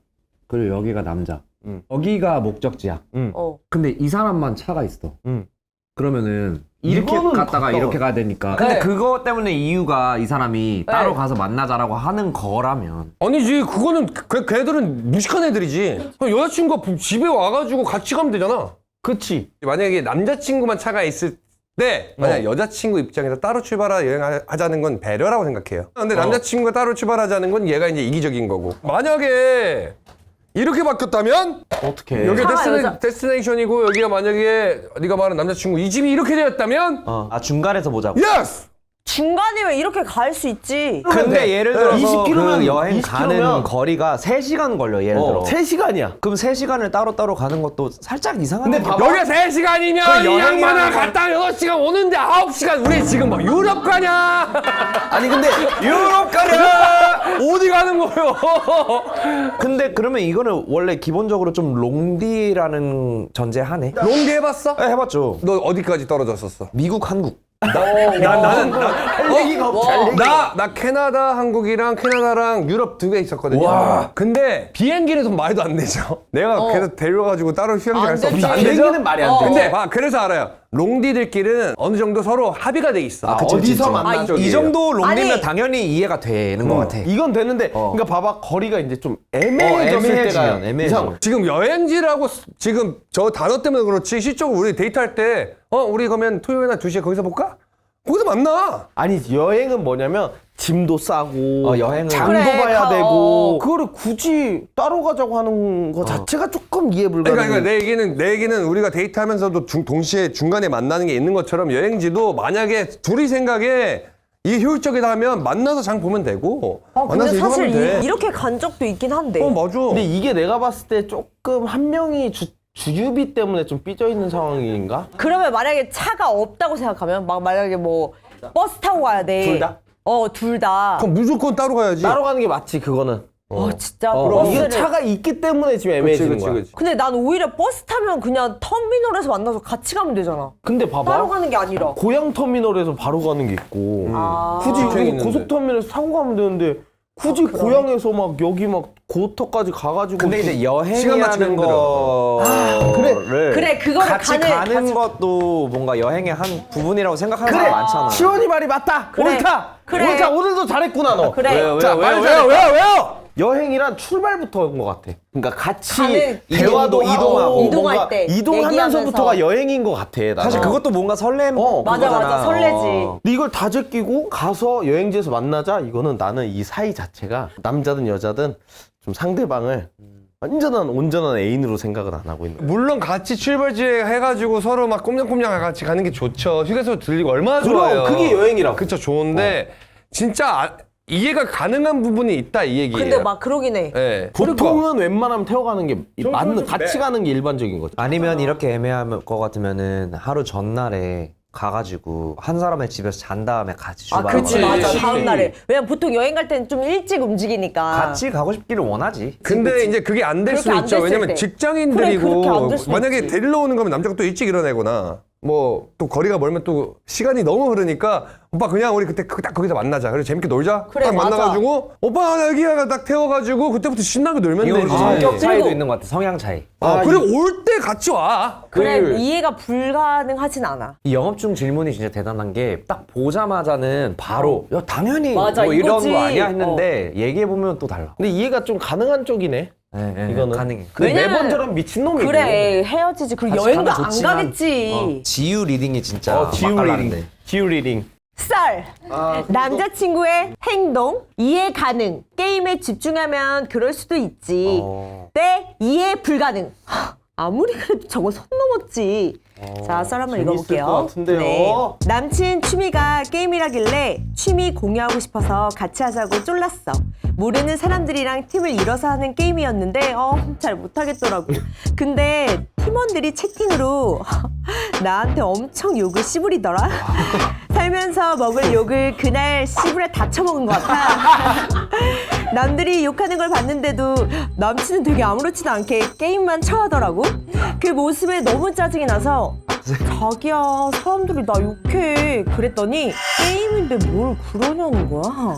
그리고 여기가 남자. 여기가 목적지야. 어. 근데 이 사람만 차가 있어. 응. 그러면은 이렇게 이거는 갔다가 가까워. 이렇게 가야 되니까. 근데 네. 그거 때문에 이유가 이 사람이 따로 네. 가서 만나자라고 하는 거라면 아니지 그거는 걔들은 무식한 애들이지. 여자친구가 집에 와가지고 같이 가면 되잖아. 그치. 만약에 남자친구만 차가 있을 때 만약 여자친구 입장에서 따로 출발하 여행하자는 건 배려라고 생각해요. 근데 남자친구가 따로 출발하자는 건 얘가 이제 이기적인 거고. 만약에 이렇게 바뀌었다면 어떻게? 여기 차가 여자- 데스티네이션이고 여기가 만약에 네가 말한 남자친구 이 집이 이렇게 되었다면 아 중간에서 보자고. 예스! 중간이면 이렇게 갈 수 있지. 근데 예를 들어서 20km 면 그 여행 20km 가는 면 거리가 3시간 걸려 예를 들어. 3시간이야. 그럼 3시간을 따로따로 가는 것도 살짝 이상한데. 근데 봐봐. 여기가 3시간이면 그 이 여행이라는 양반아 건- 갔다 6시간 오는데 9시간 우리 지금 뭐 유럽 가냐? 아니 근데 유럽 가냐? 어디 가는 거요? 근데 그러면 이거는 원래 기본적으로 좀 롱디라는 전제하네. 롱디 해봤어? 네, 해봤죠. 너 어디까지 떨어졌었어? 미국, 한국. 나 캐나다, 한국이랑 캐나다랑 유럽 2개 있었거든요. 와. 근데 비행기는 좀 말도 안 되죠. 내가 걔를 데려가지고 따로 휴양지 안 갈 수 되지. 없어. 비행기는 말이 안 돼. 근데 그래서 알아요. 롱디들끼리는 어느 정도 서로 합의가 돼 있어. 어디서 만나? 이 정도 롱디면 아니. 당연히 이해가 되는 것 같아. 이건 되는데 그러니까 봐봐 거리가 이제 좀 애매해졌을 때가 이상. 지금 여행지라고 지금 저 단어 때문에 그렇지 실적으로 우리 데이트할 때 우리 그러면 토요일 날 2시에 거기서 볼까? 거기서 만나. 아니 여행은 뭐냐면 짐도 싸고 여행은 장도 그래, 봐야 되고 어. 그거를 굳이 따로 가자고 하는 거 자체가 조금 이해 불가능. 그러니까 내 얘기는 우리가 데이트하면서도 동시에 중간에 만나는 게 있는 것처럼 여행지도 만약에 둘이 생각에 이게 효율적이다 하면 만나서 장 보면 되고 근데 만나서 사실 이동하면 돼. 이렇게 간 적도 있긴 한데. 맞아. 근데 이게 내가 봤을 때 조금 한 명이 주유비 때문에 좀 삐져 있는 상황인가? 그러면 만약에 차가 없다고 생각하면 만약에 뭐 버스 타고 가야 돼. 둘 다? 둘 다. 그럼 무조건 따로 가야지. 따로 가는 게 맞지 그거는. 진짜 이게 버스를. 차가 있기 때문에 지금 애매해지는 거야. 근데 난 오히려 버스 타면 그냥 터미널에서 만나서 같이 가면 되잖아. 근데 따로 봐봐. 가는 게 아니라. 고향 터미널에서 바로 가는 게 있고 굳이 직행이 여기서 있는데. 고속터미널에서 타고 가면 되는데 굳이 고향에서 막 여기 막 고터까지 가가지고 근데 이제 시간 여행이라는 맞추기 거를 그래, 그거를 같이 가는 것도 뭔가 여행의 한 부분이라고 생각하는 사람 많잖아. 시원이 말이 맞다. 그래. 옳다. 그래. 옳다. 오늘도 잘했구나 너. 그래. 왜요, 자, 왜요, 말 왜요, 잘했다. 왜요? 여행이란 출발부터인 것 같아. 그러니까 같이 가는 대화도 이동도 이동하고 하고, 이동할 뭔가 때 이동하면서부터가 여행인 것 같아. 나는. 사실 그것도 뭔가 설렘. 맞아, 그거잖아. 맞아. 설레지. 근데 이걸 다 제끼고 가서 여행지에서 만나자 이거는 나는 이 사이 자체가 남자든 여자든 좀 상대방을 온전한 애인으로 생각은 안 하고 있는 거야. 물론 같이 출발지에 해가지고 서로 막 꼼냥꼼냥 같이 가는 게 좋죠. 휴게소 들리고 얼마나 좋아요. 그게 여행이라고. 그쵸, 좋은데 진짜 이해가 가능한 부분이 있다 이 얘기예요. 근데 막 그러긴 해. 예. 보통은 웬만하면 태워가는 게 맞는 같이 가는 게 일반적인 거죠. 아니면 이렇게 애매할 것 같으면은 하루 전날에 가가지고 한 사람의 집에서 잔 다음에 같이 출발하고 그치, 맞아. 그치. 다음 날에. 왜냐면 보통 여행 갈 때는 좀 일찍 움직이니까. 같이 가고 싶기를 원하지. 근데 이제 그게 안 될 그렇게 수도 안 있죠. 됐을 왜냐면 때. 직장인들이고 그래, 그렇게 안될 수도 만약에 있지. 데리러 오는 거면 남자가 또 일찍 일어나거나 뭐 또 거리가 멀면 또 시간이 너무 흐르니까 오빠 그냥 우리 그때 딱 거기서 만나자. 그래 재밌게 놀자. 그래, 딱 맞아. 만나가지고 오빠 나 여기가 딱 태워가지고 그때부터 신나게 놀면 이거 되지. 성격 차이도 그리고- 있는 것 같아. 성향 차이. 그리고 올 때 같이 와. 그래, 이해가 불가능하진 않아. 이 영업 중 질문이 진짜 대단한 게 딱 보자마자는 바로 야 당연히 맞아, 뭐 이런 이거지. 거 아니야 했는데 얘기해 보면 또 달라. 근데 이해가 좀 가능한 쪽이네. 이거는 가능해. 근데 왜냐면- 매번 저런 미친놈이고. 그래, 헤어지지. 그리고 같이 여행도 가면 안 좋지만, 가겠지. 지유 리딩이 진짜 지우 맛깔나는데. 리딩. 지우 리딩. 쌀. 남자친구의 행동, 이해 가능. 게임에 집중하면 그럴 수도 있지. 때 이해 불가능. 아무리 그래도 저거 선 넘었지. 자, 썰 한번 재밌을 읽어볼게요. 것 같은데요. 남친 취미가 게임이라길래 취미 공유하고 싶어서 같이 하자고 쫄랐어. 모르는 사람들이랑 팀을 이뤄서 하는 게임이었는데 잘 못하겠더라고. 근데 팀원들이 채팅으로 나한테 엄청 욕을 씨부리더라. 살면서 먹을 욕을 그날 씨부레 다 처먹은 것 같아. 남들이 욕하는 걸 봤는데도 남친은 되게 아무렇지도 않게 게임만 쳐하더라고. 그 모습에 너무 짜증이 나서 자기야 사람들이 나 욕해 그랬더니 게임인데 뭘 그러냐는 거야.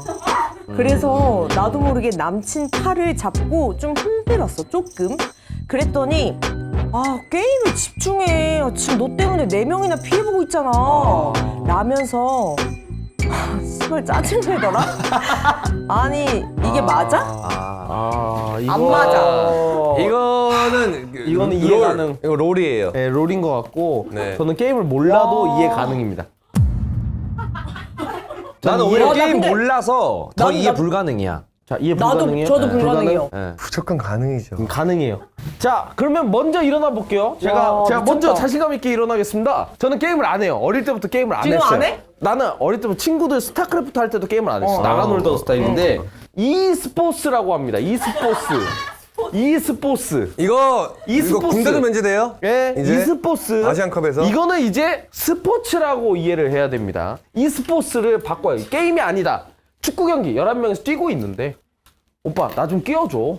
그래서 나도 모르게 남친 팔을 잡고 좀 흔들었어 조금. 그랬더니 아 게임에 집중해. 아, 지금 너 때문에 4명이나 피해보고 있잖아. 라면서 정말 짜증내더라. 아니 이게 맞아? 이거 안 맞아. 이거는 이거는 이해 가능. 이거 롤이에요. 네, 롤인 것 같고 네. 저는 게임을 몰라도 이해 가능입니다. 나는 오히려 나 게임 근데- 몰라서 더 나- 이해 불가능이야. 자, 이해 나도 불가능해요? 저도 네. 불가능해요. 예. 무조건 가능이죠. 가능해요. 자, 그러면 먼저 일어나 볼게요. 제가 와, 먼저 미쳤다. 자신감 있게 일어나겠습니다. 저는 게임을 안 해요. 어릴 때부터 게임을 안 지금 했어요. 안 해? 나는 어릴 때부터 친구들 스타크래프트 할 때도 게임을 안 했어. 나가 놀던 스타일인데 e스포츠라고 합니다. e스포츠. 이거 이거 군대도 면제돼요? 예, 이제 e스포츠. 아시안컵에서? 이거는 이제 스포츠라고 이해를 해야 됩니다. e스포츠를 바꿔요. 게임이 아니다. 축구 경기 11명에서 뛰고 있는데 오빠 나 좀 끼워줘.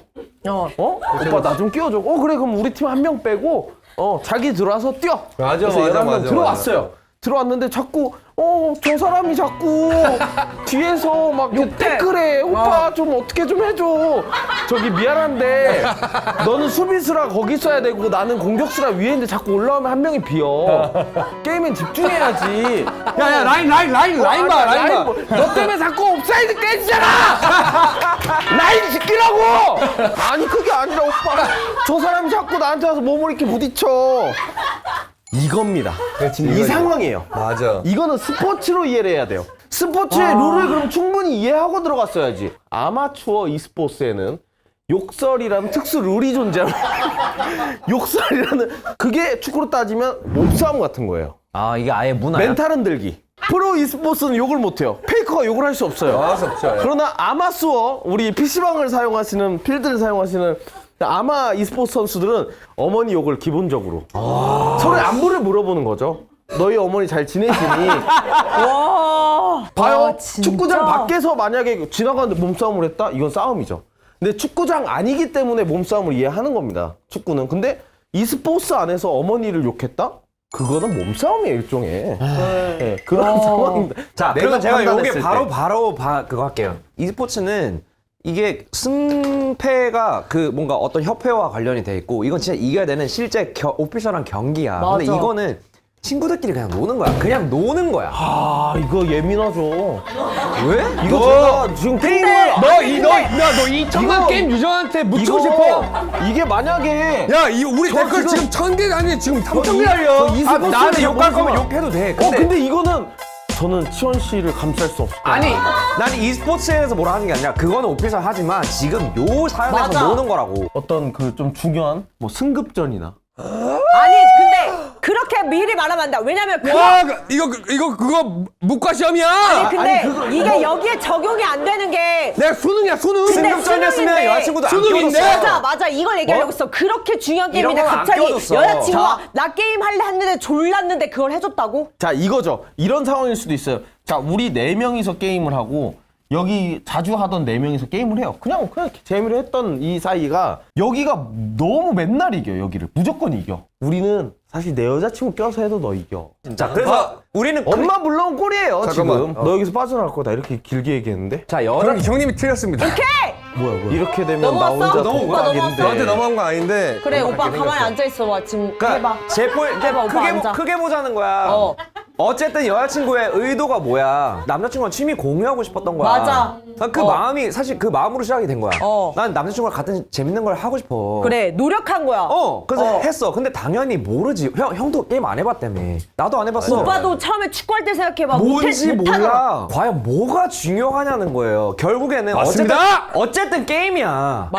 오빠 나 좀 끼워줘. 그래 그럼 우리 팀 한 명 빼고 자기 들어와서 뛰어. 맞아, 그래서 맞아, 11명 맞아, 들어왔어요. 들어왔는데 자꾸 저 사람이 자꾸 뒤에서 막 태클해. 오빠 좀 어떻게 좀 해줘. 저기 미안한데 너는 수비수라 거기 있어야 되고 나는 공격수라 위에 있는데 자꾸 올라오면 한 명이 비어. 게임엔 집중해야지. 야야 라인 봐. 너 때문에 자꾸 옵사이드 깨지잖아. 라인 지키라고. 아니 그게 아니라 오빠 저 사람이 자꾸 나한테 와서 몸을 이렇게 부딪혀. 이겁니다. 이 상황이에요. 맞아. 이거는 스포츠로 이해를 해야 돼요. 스포츠의 룰을 그럼 충분히 이해하고 들어갔어야지. 아마추어 e스포츠에는 욕설이라는 특수 룰이 존재합니다. 욕설이라는 그게 축구로 따지면 몸싸움 같은 거예요. 아 이게 아예 문화야. 멘탈 흔들기. 프로 e스포츠는 욕을 못해요. 페이커가 욕을 할 수 없어요. 할 수 없죠. 그러나 아마추어 우리 PC방을 사용하시는 필드를 사용하시는 아마 e스포츠 선수들은 어머니 욕을 기본적으로 서로의 안부를 물어보는 거죠. 너희 어머니 잘 지내시니? 봐요. 진짜? 축구장 밖에서 만약에 지나가는데 몸싸움을 했다? 이건 싸움이죠. 근데 축구장 아니기 때문에 몸싸움을 이해하는 겁니다. 축구는. 근데 e스포츠 안에서 어머니를 욕했다? 그거는 몸싸움이에요, 일종의. 네, 그런 상황입니다. 자, 내가 그러면 제가 판단했을 요게 때. 바로 그거 할게요. e스포츠는 이게 승패가 그 뭔가 어떤 협회와 관련이 돼 있고 이건 진짜 이겨야 되는 실제 오피셜한 경기야. 근데 맞아. 이거는 친구들끼리 그냥 노는 거야. 그냥 노는 거야. 아, 이거 예민하죠. 왜? 이거 제가 지금 게임을 너 이 청각 이거- 게임 유저한테 묻히고 이거 싶어? 이게 만약에 야, 이 우리 저 댓글 지금- 지금 1000개 아니 지금 3000개 저 달려. e스포츠를 나한테 욕할 거면 보면서- 욕해도 돼. 근데 이거는 저는 치원 씨를 감쌀 수 없을 것 아니, 같아요. 나는 e스포츠에서 뭐라 하는 게 아니라 그거는 오피셜 하지만 지금 요 사연에서 맞아. 노는 거라고. 어떤 그 좀 중요한 뭐 승급전이나 아니 근데 그렇게 미리 말하면 안 돼. 왜냐면 와, 그거 무과 시험이야. 근데 이게 여기에 적용이 안 되는 게 내가 수능이야, 수능. 근데 승급전이었으면 수능인데- 여자친구도 안 수능인데? 끼워줬어. 맞아 이걸 얘기하려고 했어. 그렇게 중요한 게임인데 이런 건안 갑자기 끼워줬어. 여자친구가 나 게임 할래 했는데 졸랐는데 그걸 해줬다고? 자 이거죠. 이런 상황일 수도 있어요. 자 우리 4명이서 게임을 하고 여기 자주 하던 4명이서 게임을 해요. 그냥 재미로 했던 이 사이가 여기가 너무 맨날 이겨. 여기를 무조건 이겨. 우리는 사실 내 여자친구 껴서 해도 너 이겨. 자, 그래서 우리는 엄마 물러온 꼴이에요. 잠깐만. 지금 너 여기서 빠져나갈 거다 이렇게 길게 얘기했는데 자, 여자 형님이 틀렸습니다. 뭐야 이렇게 되면 넘어왔어? 나 혼자 너무 오빠 독박인데 저한테 넘어간 거 아닌데. 그래 오빠 가만히 앉아 있어 봐 지금 해봐. 그러니까 해봐 오빠 앉아. 크게 보자는 거야. 어쨌든 여자친구의 의도가 뭐야? 남자친구랑 취미 공유하고 싶었던 거야. 맞아. 난 그 마음이 사실 그 마음으로 시작이 된 거야. 난 남자친구랑 같은 재밌는 걸 하고 싶어. 그래 노력한 거야. 그래서 했어. 근데 당연히 모르지. 형도 게임 안 해봤다며. 나도 안 해봤어. 오빠도 처음에 축구할 때 생각해봐. 뭔지 못하잖아. 몰라. 과연 뭐가 중요하냐는 거예요. 결국에는 맞습니다. 어쨌든 게임이야.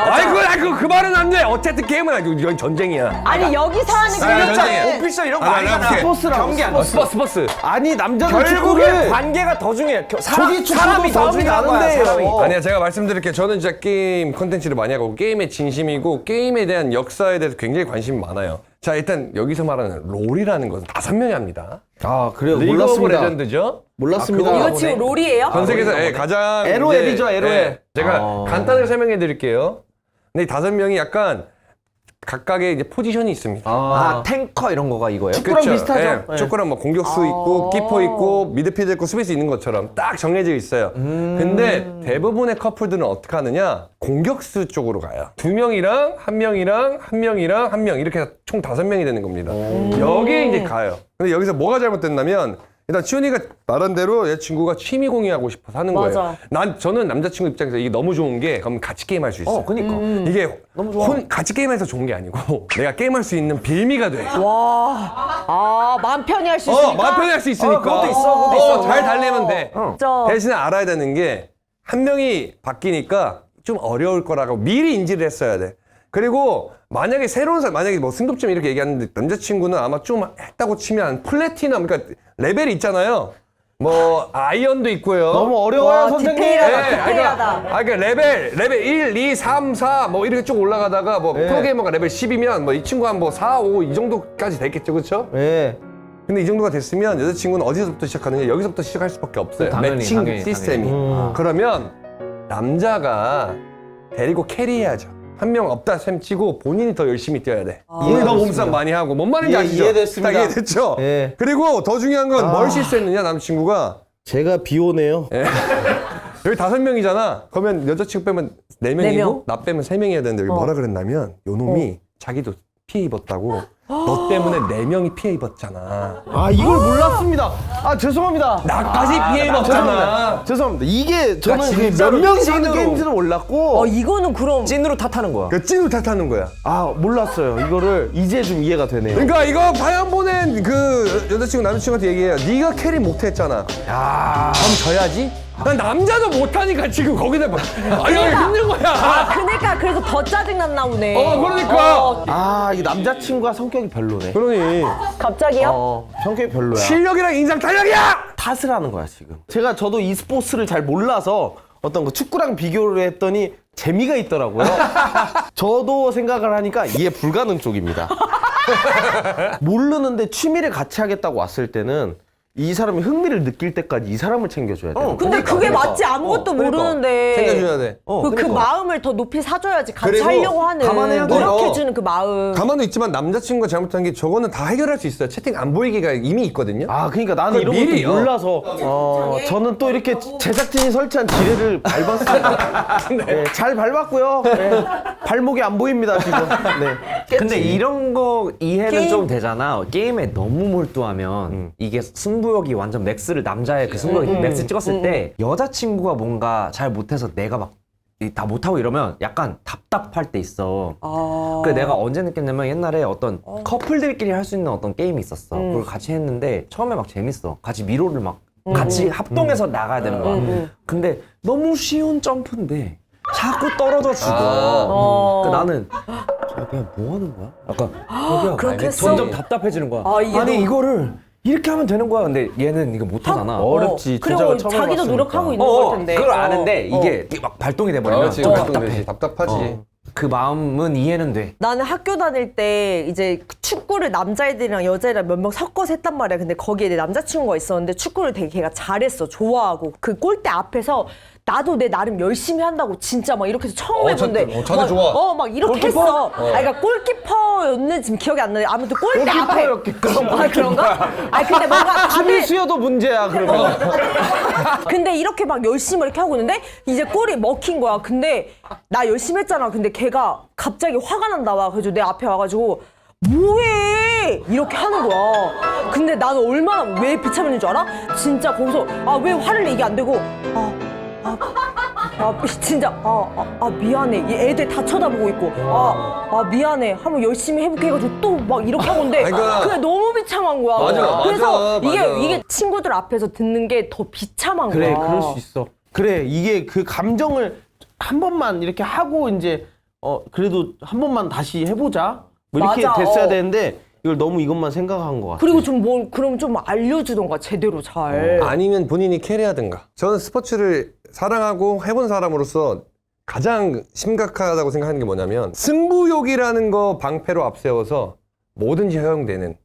그 말은 안 돼. 어쨌든 게임은 아니고 이건 전쟁이야. 아니 여기서 하는 전쟁이야. 게 오피셜 이런 거 아, 아니잖아. 오케이. 스포츠라고 경기 아니야. 스포츠. 아니 남자는 결국에 축구를 관계가 더 중요해. 저기 축구도 사람이 더 싸움이 중요한 거야. 나는데요. 사람이. 아니야, 제가 말씀드릴게요. 저는 진짜 게임 콘텐츠를 많이 하고 게임에 진심이고 게임에 대한 역사에 대해서 굉장히 관심이 많아요. 자, 일단 여기서 말하는 롤이라는 것은 5명이 합니다. 아 그래요. 리그 오브 몰랐습니다. 레전드죠. 몰랐습니다. 이거 지금 롤이에요? 전 세계에서 가장 LOL이죠, 이제, LOL. 제가 간단하게 설명해 드릴게요. 근데 이 5명이 약간 각각의 이제 포지션이 있습니다. 아, 탱커 이런 거가 이거예요? 축구랑 비슷하죠? 예, 네. 축구랑 뭐 공격수 있고 키퍼 있고 미드필더 있고 수비수 있는 것처럼 딱 정해져 있어요. 근데 대부분의 커플들은 어떻게 하느냐? 공격수 쪽으로 가요. 2명이랑 1명이랑 1명이랑 1명 이렇게 해서 총 5명이 되는 겁니다. 여기에 이제 가요. 근데 여기서 뭐가 잘못됐냐면 일단 치훈이가 말한 대로 여자친구가 취미 공유하고 싶어서 하는 맞아. 거예요. 저는 남자친구 입장에서 이게 너무 좋은 게 그럼 같이 게임할 수 있어요. 그니까. 이게 너무 좋아. 같이 게임해서 좋은 게 아니고 내가 게임할 수 있는 빌미가 돼. 마음 편히 할 수 있으니까. 마음 편히 할 수 있으니까. 그것도 있어, 그것도 있어. 잘 달래면 돼. 진짜. 대신에 알아야 되는 게 한 명이 바뀌니까 좀 어려울 거라고 미리 인지를 했어야 돼. 그리고 만약에 새로운 사람, 만약에 뭐 승급점 이렇게 얘기하는데 남자친구는 아마 좀 했다고 치면 플래티넘, 그러니까 레벨이 있잖아요. 뭐 아이언도 있고요. 너무 어려워요, 와, 선생님. 디테일하다. 디테일하다. 그러니까 레벨 1, 2, 3, 4 뭐 이렇게 쭉 올라가다가 뭐 프로게이머가 레벨 10이면 뭐 이 친구가 뭐 4, 5 이 정도까지 됐겠죠, 그렇죠? 네. 근데 이 정도가 됐으면 여자친구는 어디서부터 시작하느냐? 여기서부터 시작할 수밖에 없어요. 당연히, 매칭 당연히, 시스템이. 그러면 남자가 데리고 캐리해야죠. 한 명 없다 셈 치고 본인이 더 열심히 뛰어야 돼. 본인이 더 몸싸움 많이 하고. 뭔 말인지 아시죠? 이해됐습니다. 딱 이해됐죠? 예. 그리고 더 중요한 건 뭘 실수했느냐, 남자친구가. 제가 비오네요. 여기 5명이잖아. 그러면 여자친구 빼면 4명이고 네 명. 나 빼면 3명이어야 되는데 여기 뭐라 그랬냐면 요 놈이 자기도 피해 입었다고 너 때문에 4명이 피해 입었잖아. 아, 이걸 몰랐습니다. 아, 죄송합니다. 나까지 피해 입었잖아. 죄송합니다. 이게 저는 나 몇 진짜로 명이서 하는 찐으로. 게임인지는 몰랐고. 이거는 그럼. 찐으로 탓하는 거야. 그 찐으로 탓하는 거야. 아, 몰랐어요. 이거를 이제 좀 이해가 되네요. 그러니까 이거 사연 보낸 그 여자친구 남자친구한테 얘기해요. 네가 캐리 못했잖아. 그럼 져야지. 난 남자도 못하니까 지금 거기다 막 이거 힘든 거야. 그러니까 그래서 더 짜증났나 보네. 그러니까. 아, 이 남자친구가 성격이 별로네. 그러니 갑자기요? 성격이 별로야. 실력이랑 인상 탄력이야. 탓을 하는 거야, 지금. 저도 e스포츠를 잘 몰라서 어떤 그 축구랑 비교를 했더니 재미가 있더라고요. 저도 생각을 하니까 이해 불가능 쪽입니다. 모르는데 취미를 같이 하겠다고 왔을 때는 이 사람이 흥미를 느낄 때까지 이 사람을 챙겨줘야 돼. 근데 그게 맞지 아무것도 모르는데. 챙겨줘야 돼. 그 마음을 더 높이 사줘야지 같이 그리고 하려고 하는 감안해야 돼. 노력해주는 그 마음. 가만도 있지만 남자친구가 잘못한 게 저거는 다 해결할 수 있어요. 채팅 안 보이기가 이미 있거든요. 아, 그러니까 나는 그걸 이런 미리, 것도 몰라서 저는 또 이렇게 제작진이 설치한 지뢰를 밟았습니다. 네, 잘 밟았고요. 네, 발목이 안 보입니다, 지금. 네. 근데 이런 거 이해는 게임? 좀 되잖아. 게임에 너무 몰두하면 이게 승부욕이 완전 맥스를 남자의 그 승부욕이 맥스 찍었을 때 여자친구가 뭔가 잘 못해서 내가 막 다 못하고 이러면 약간 답답할 때 있어. 그 내가 언제 느꼈냐면 옛날에 어떤 커플들끼리 할 수 있는 어떤 게임이 있었어. 그걸 같이 했는데 처음에 막 재밌어. 같이 미로를 막 같이 합동해서 나가야 되는 거야. 근데 너무 쉬운 점프인데 자꾸 떨어져 죽어. 그러니까 나는 그냥 뭐 하는 거야? 약간 그렇게 했어? 점점 답답해지는 거야. 이게 아니 너무- 이거를 이렇게 하면 되는 거야. 근데 얘는 이거 못 하잖아. 어렵지. 그리고 조작을 처음 자기도 해봤으니까. 노력하고 있는 걸 텐데. 그걸 아는데 이게 막 발동이 돼버리면 좀 답답해. 답답하지. 그 마음은 이해는 돼. 나는 학교 다닐 때 이제 축구를 남자애들이랑 여자애랑 몇 명 섞어서 했단 말이야. 근데 거기에 내 남자친구가 있었는데 축구를 되게 걔가 잘했어. 좋아하고. 그 골대 앞에서 나도 내 나름 열심히 한다고 진짜 막 이렇게 해서 처음 해본데. 자세 좋아. 막 이렇게 했어. 그러니까 골키퍼였는지 지금 기억이 안 나는데 아무튼 골대 앞에. 그런가? 근데 뭔가 다들 수여도 문제야, 그러면. 근데 이렇게 막 열심히 이렇게 하고 있는데 이제 골이 먹힌 거야. 근데 나 열심히 했잖아. 근데 걔가 갑자기 화가 난다 와. 그래서 내 앞에 와가지고 뭐해 이렇게 하는 거야. 근데 나는 얼마나 왜 비참했는 줄 알아? 진짜 거기서 왜 화를 내 이게 안 되고 진짜 미안해. 이 애들 다 쳐다보고 있고 미안해. 한번 열심히 해볼게 해가지고 또 막 이렇게 하고 있는데 그러니까- 그게 너무 비참한 거야. 맞아, 그래서 맞아. 이게 친구들 앞에서 듣는 게 더 비참한 그래, 거야. 그럴 수 있어. 그래, 이게 그 감정을 한 번만 이렇게 하고 이제 그래도 한 번만 다시 해보자. 뭐 이렇게 맞아, 됐어야 되는데 이걸 너무 이것만 생각한 것 같아. 그리고 그럼 좀 알려주던가 제대로 잘. 아니면 본인이 캐리하든가. 저는 스포츠를 사랑하고 해본 사람으로서 가장 심각하다고 생각하는 게 뭐냐면 승부욕이라는 거 방패로 앞세워서 뭐든지 허용되는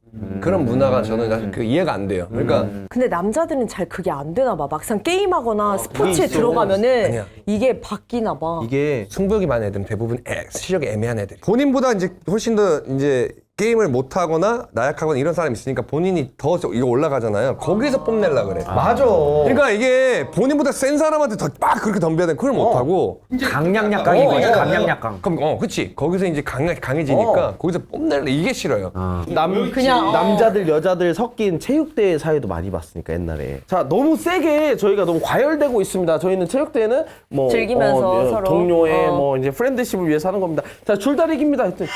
그런 문화가 저는 사실 그 이해가 안 돼요. 그러니까 근데 남자들은 잘 그게 안 되나 봐. 막상 게임하거나 스포츠에 있어. 들어가면은 아니야. 이게 바뀌나 봐. 이게 승부욕이 많은 애들은 대부분 실력이 애매한 애들이. 본인보다 이제 훨씬 더 이제 게임을 못하거나 나약하거나 이런 사람이 있으니까 본인이 더 이거 올라가잖아요. 거기서 뽐내려 그래. 맞아. 그러니까 이게 본인보다 센 사람한테 더 막 그렇게 덤벼야 돼. 그걸 못하고. 강약약강인 거지. 강약약강. 그럼 그치. 거기서 이제 강해지니까 거기서 뽐내려 이게 싫어요. 남자들 여자들 섞인 체육대회 사회도 많이 봤으니까 옛날에. 자 너무 세게 저희가 너무 과열되고 있습니다. 저희는 체육대회는 뭐 즐기면서 서로. 동료의 뭐 이제 프렌드십을 위해서 하는 겁니다. 자 줄다리기입니다. 했더니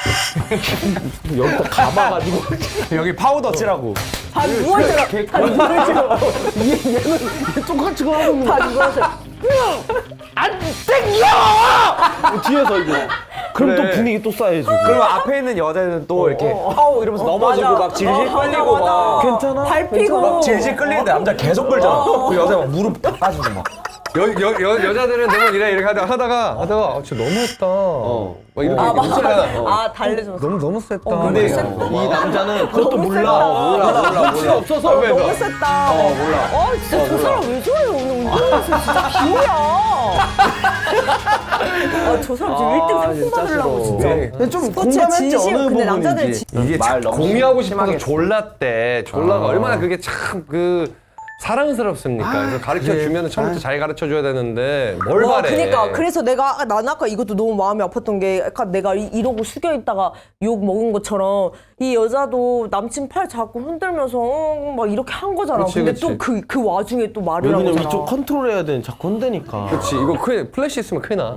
여기다 감아가지고 여기 파우더 칠하고. 다 누워있잖아. 다 누워있잖아. 얘는 똑같이 그거 하고 있는 거야. 다 누워있잖아. 안 땡겨! 뒤에서 이거. 그럼 그래. 또 분위기 또 쌓여지고. 그러면 앞에 있는 여자는 또 이렇게 아우 이러면서 넘어지고 맞아. 막 질질 맞아, 끌리고 맞아. 막 괜찮아? 밟히고. 막 질질 끌리는데 남자 계속 끌잖아. 그 여자 막 무릎 딱 빠지고 막. 여자들은 대부분 이렇게 하다가 진짜 너무했다. 막 이렇게 웃잖아. 아, 달래줬어. 너무 셌다. 근데 이 남자는 그것도 몰라. 눈치가 없어서. 너무 셌다. 몰라. 진짜 저 사람 왜 저래요? 오늘 운동에서 진짜 비호야. 저 사람 지금 1등 상품 진짜 받으려고 싫어. 진짜. 네. 좀 스포츠에 공감했지 진심. 어느 근데 남자들은 부분인지. 이게 말 참 너무 공유하고 싶어서 심하게 졸라 때 졸라가 얼마나 그게 참 그 사랑스럽습니까? 그래서 가르쳐 주면 처음부터 잘 가르쳐 줘야 되는데 뭘 바래? 그러니까 그래서 나는 아까 이것도 너무 마음이 아팠던 게 약간 내가 이러고 숙여 있다가 욕 먹은 것처럼 이 여자도 남친 팔 잡고 흔들면서 막 이렇게 한 거잖아. 그치, 근데 그치. 또 그 와중에 또 말을 한 왜냐면 거잖아. 이쪽 컨트롤해야 되는 자꾸 흔드니까. 그렇지 이거 플래시 있으면 큰일 나.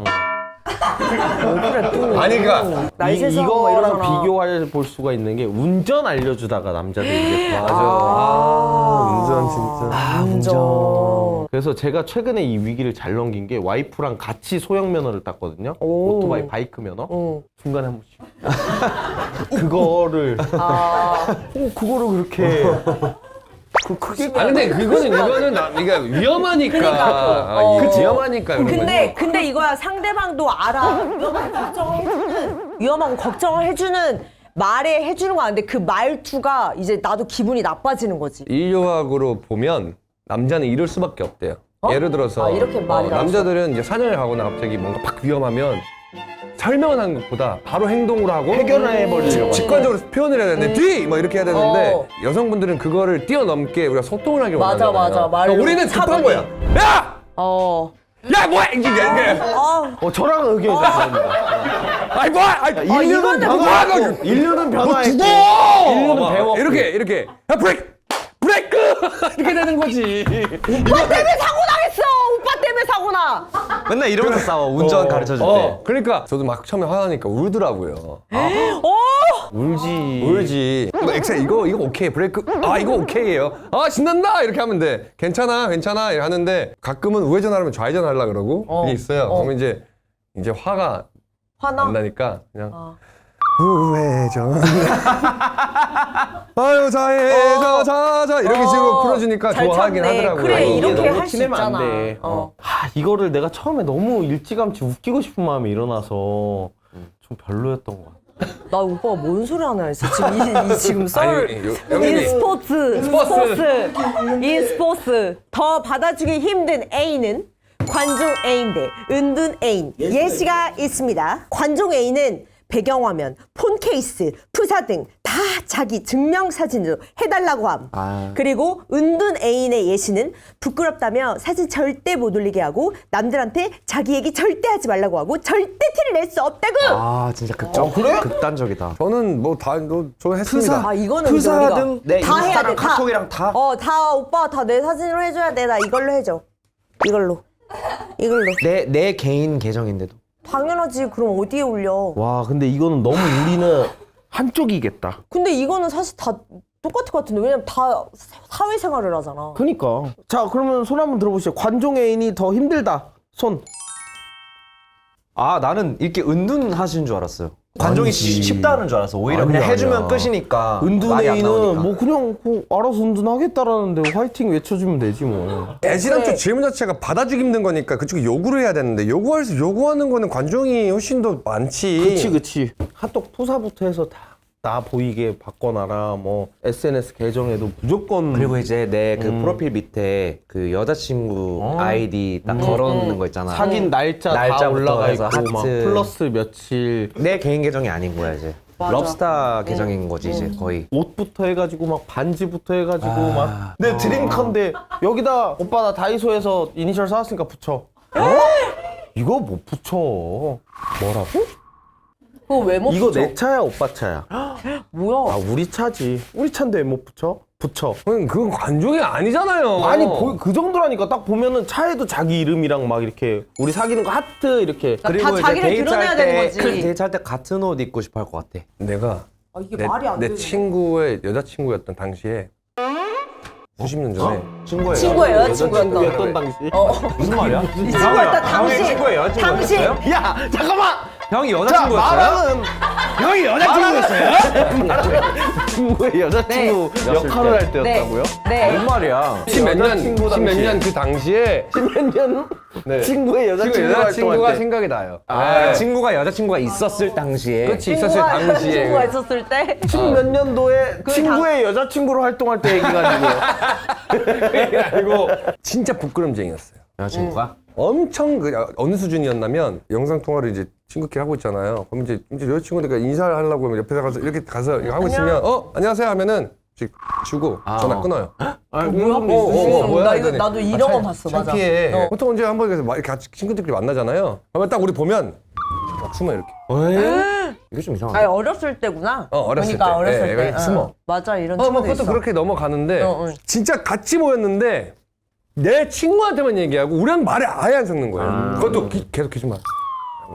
그래 또 아니 그러니까 날새서 막 이거랑 이러잖아. 비교할 볼 수가 있는 게 운전 알려주다가 남자들이 이제 운전 진짜. 운전. 그래서 제가 최근에 이 위기를 잘 넘긴 게 와이프랑 같이 소형 면허를 땄거든요. 오. 오토바이 바이크 면허. 어. 중간에 한 번씩. 그거를 그거를 그렇게 그게 아니 근데 이거는 그러니까 위험하니까. 그러니까. 위험하니까. 그런 거지. 근데 이거야 상대방도 알아. 위험하고 걱정을 해주는 말에 해주는 거 아닌데 그 말투가 이제 나도 기분이 나빠지는 거지. 인류학으로 보면 남자는 이럴 수밖에 없대요. 예를 들어서 이렇게 말이 나왔어. 남자들은 이제 사냥을 가거나 갑자기 뭔가 팍 위험하면 설명을 하는 것보다 바로 행동으로 하고 해결을 해버리려고 직관적으로 표현을 해야 되는데 뒤! 막 이렇게 해야 되는데 어. 여성분들은 그거를 뛰어넘게 우리가 소통을 하길 맞아, 원하잖아요. 맞아. 말로 그러니까 우리는 급한 차분히. 거야. 야! 야 뭐야! 이게 저랑 의견이 다릅니다. 아이 뭐야! 아이 인류는 변화하고 인류는 변화했고 인류는 배웠고 이렇게 야 브레이크! 이렇게 되는 거지. 오빠 때문에 사고 나겠어. 오빠 때문에 사고 나. 맨날 이러면서 싸워. 운전 가르쳐 줄 때. 그러니까 저도 막 처음에 화나니까 울더라고요. 울지. 뭐 엑셀 이거 오케이 브레이크. 이거 오케이예요. 신난다 이렇게 하면 돼. 괜찮아 이렇게 하는데 가끔은 우회전 하려면 좌회전 하려 그러고 이게 있어요. 그러면 이제 화가 화나. 안 나니까 그냥 우회전. 아유 좌회전 자자 이렇게 식으로 풀어주니까 잘 좋아하긴 참네. 하더라고요. 그래, 이게 이렇게 너무 할 수 티내면 있잖아. 안 돼. 이거를 내가 처음에 너무 일찌감치 웃기고 싶은 마음이 일어나서 좀 별로였던 것 같아. 나 오빠가 뭔 소리 하나 했어. 지금 지금 여기 e스포츠 e스포츠 더 받아주기 힘든 A는 관종 A인데 은둔 A인 예시가 있습니다. 관종 A는 배경화면, 폰 케이스, 프사 등 다 자기 증명사진으로 해달라고 함. 그리고 은둔 애인의 예시는 부끄럽다며 사진 절대 못 올리게 하고 남들한테 자기 얘기 절대 하지 말라고 하고 절대 티를 낼 수 없다고. 진짜 극단적이다. 저는 저 했습니다. 이거는 프사 우리가 등 내 다 해야 인스타랑 돼. 카톡이랑 다? 다 오빠 다 내 사진으로 해줘야 돼. 나 이걸로 해줘. 이걸로. 내 개인 계정인데도. 당연하지. 그럼 어디에 올려? 와 근데 이거는 너무 우리는 한쪽이겠다. 근데 이거는 사실 다 똑같을 것 같은데 왜냐면 다 사회생활을 하잖아. 그니까. 자 그러면 손 한번 들어보시죠. 관종 애인이 더 힘들다. 손. 나는 이렇게 은둔하시는 줄 알았어요. 관종이 아니지. 쉽다는 줄 알았어. 오히려 아니야, 그냥 해주면 아니야. 끝이니까. 은둔 말이 안 애인은 나오니까. 뭐 그냥 알아서 은둔하겠다라는데 화이팅 외쳐주면 되지 뭐. 애지랑초 질문 자체가 받아주기 힘든 거니까 그쪽이 요구를 해야 되는데 요구하는 거는 관종이 훨씬 더 많지. 그치. 핫도그 푸사부터 해서 다 나 보이게 바꿔놔라. 뭐 SNS 계정에도 무조건 그리고 이제 내 그 프로필 밑에 그 여자친구 아이디 딱 걸어놓는 거 있잖아. 사귄 날짜 다 날짜부터 올라가 있고 해서 막 하트. 플러스 며칠 내 개인 계정이 아닌 거야 이제. 맞아. 럽스타 계정인 거지 이제 거의. 옷부터 해가지고 막 반지부터 해가지고 막 내 드림컨데 여기다 오빠 나 다이소에서 이니셜 사왔으니까 붙여. 이거 못 붙여. 뭐라고? 그거 왜 못 이거 붙여? 내 차야 오빠 차야? 뭐야? 아 우리 차지. 우리 차인데 왜 못 붙여? 붙여. 그건 관종이 아니잖아요. 아니 그 정도라니까. 딱 보면은 차에도 자기 이름이랑 막 이렇게 우리 사귀는 거 하트 이렇게. 다 자기를 드러내야 되는 거지. 데이트할 때 같은 옷 입고 싶어 할 것 같아. 내가 아, 이게 말이 안 내 되네. 친구의 여자친구였던 당시에 90년 전에 친구예요. 친구의 여자친구였던. 여자친구였던 당시. 무슨 말이야? 이 친구였던 당시. 친구의 여자친구 당시. 야 잠깐만. 형이 자 여자친구였어요? 말하는 형이 여자친구였어요? 친구의 여자친구 네. 역할을 할 때였다고요? 네. 뭔 말이야? 십몇 여자친구 년 그 당시에 십몇 년? 네. 친구의 여자친구 여자친구가 활동할 때. 생각이 나요. 아, 친구가 여자친구가 있었을 당시에. 그렇지 있었을 당시에 친구가 있었을 때. 십몇 년도에 친구의 여자친구로 활동할 때 얘기가 아니고. 그리고 진짜 부끄럼쟁이였어요. 여자친구가? 엄청 어느 수준이었냐면 영상 통화를 이제 친구끼리 하고 있잖아요. 그럼 이제 여자친구니까 인사를 하려고 하면 옆에 가서 이렇게 가서 이거 하고 있으면 안녕하세요 하면은 주고 전화 끊어요. 아, 뭐야? 뭐야? 나 이거 이러더니 나도 이런 건 봤어. 맞아. 창피해. 보통 이제 한번 이렇게 같이 친구들끼리 만나잖아요. 그러면 딱 우리 보면 막 숨어 이렇게. 이게 좀 이상하네. 아니 어렸을 때구나. 어렸을 그러니까 때. 어렸을 예, 때. 이렇게 숨어. 맞아 이런 뭐 친구도 그것도 있어. 그렇게 넘어가는데 응. 진짜 같이 모였는데 내 친구한테만 얘기하고 우리랑 말을 아예 안 섞는 거예요. 그것도 계속 기준만.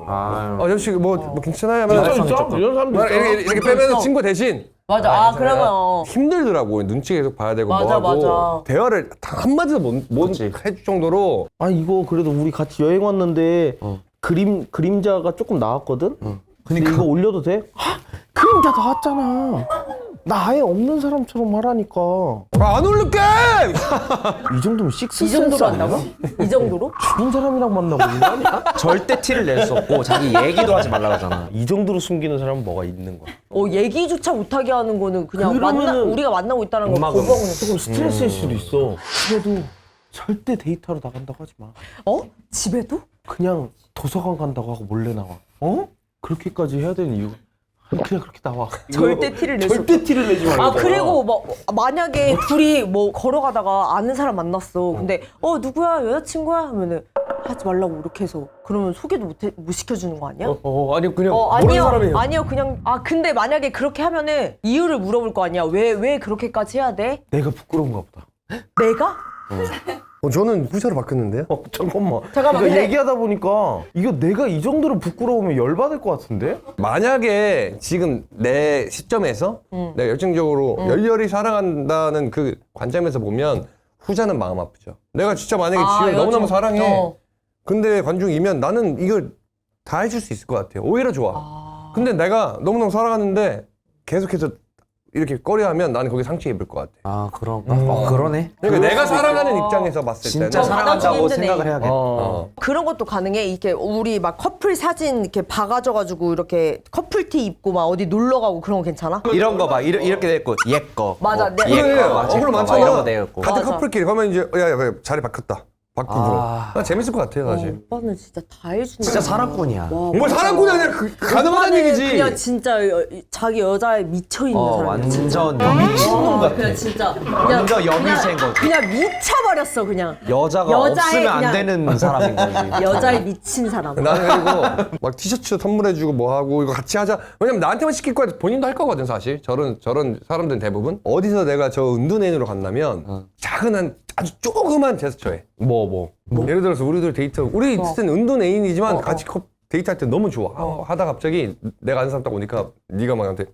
아, 여보씨 뭐 괜찮아요? 하면 있어? 이런 사람도 있어. 이렇게 빼면 친구 대신 맞아. 아 그러면 힘들더라고요. 눈치 계속 봐야 되고 맞아, 뭐 하고 맞아. 대화를 단 한마디도 못 해줄 정도로 아 이거 그래도 우리 같이 여행 왔는데 그림자가 조금 나왔거든? 근데 이거 올려도 돼? 하, 그림자 나왔잖아. 나 아예 없는 사람처럼 하라니까. 안 올릴게! 이 정도면 식스 이 정도로 센스 한다고? 아니야? 이 정도로? 죽인 사람이랑 만나고 있는 거 아니야? 절대 티를 낼 수 없고 자기 얘기도 하지 말라 그러잖아. 이 정도로 숨기는 사람은 뭐가 있는 거야? 얘기조차 못하게 하는 거는 그냥 그러면은 우리가 만나고 있다는 거 음악으로. 거부하고 조금 스트레스일 수도 있어. 그래도 절대 데이트하러 나간다고 하지 마. 집에도? 그냥 도서관 간다고 하고 몰래 나와. 그렇게까지 해야 되는 이유? 그냥 그렇게 나와. 절대 티를 낼 수 절대 티를 내지 말고. 아 그리고 만약에 둘이 뭐 걸어가다가 아는 사람 만났어. 근데 누구야 여자친구야 하면은 하지 말라고 이렇게 해서 그러면 소개도 못 시켜주는 거 아니야? 아니 그냥 모르는 아니요 사람이에요. 아니요 그냥 근데 만약에 그렇게 하면은 이유를 물어볼 거 아니야. 왜 그렇게까지 해야 돼? 내가 부끄러운가 보다. 내가? 저는 후자로 바뀌었는데요? 잠깐만. 잠깐만, 이거 근데- 얘기하다 보니까 이거 내가 이 정도로 부끄러우면 열받을 것 같은데? 만약에 지금 내 시점에서 내가 열정적으로 열렬히 사랑한다는 그 관점에서 보면 후자는 마음 아프죠. 내가 진짜 만약에 지금 너무너무 사랑해. 근데 관중이면 나는 이걸 다 해줄 수 있을 것 같아요. 오히려 좋아. 근데 내가 너무너무 사랑하는데 계속해서 이렇게 꺼려하면 나는 거기 상처 입을 것 같아. 아, 그런가? 그러네. 그러니까 내가 사랑하는 입장에서 봤을 때는 진짜 사랑한다고 받아주기 힘드네. 생각을 해야겠다. 그런 것도 가능해. 이렇게 우리 막 커플 사진 이렇게 박아줘가지고 이렇게 커플티 입고 막 어디 놀러 가고 그런 거 괜찮아? 이런 거 봐. 이렇게 돼 있고 얘 거. 맞아. 얘 그래, 거. 막, 제 어그로 거, 막 많잖아. 이런 거 돼 있고. 같은 맞아. 커플끼리 가면 이제 야, 자리 바뀌었다. 바꾸고. 나 재밌을 것 같아요, 사실. 오빠는 진짜 다 해주는 진짜 사랑꾼이야. 뭘 사랑꾼이 아니라 가능하다는 얘기지. 그냥 진짜 자기 여자에 미쳐있는 사람. 완전 미친놈 같아. 그냥 진짜. 그냥, 완전 여미새인 거지. 그냥 미쳐버렸어, 그냥. 여자가 여자의 없으면 안 그냥- 되는 사람인 거지. 여자에 미친 사람. 나는 그리고 막 티셔츠 선물해주고 뭐 하고 이거 같이 하자. 왜냐면 나한테만 시킬 거야. 본인도 할 거거든 사실. 저런 사람들은 대부분. 어디서 내가 저 은둔애인으로 간다면 작은 한 아주 조그만 제스처에. 뭐. 예를 들어서 우리들 데이트 우리 있을 땐 은둔애인이지만 같이 데이트할 때 너무 좋아. 하다 갑자기 내가 아는 사람 딱 오니까 네가 막 나한테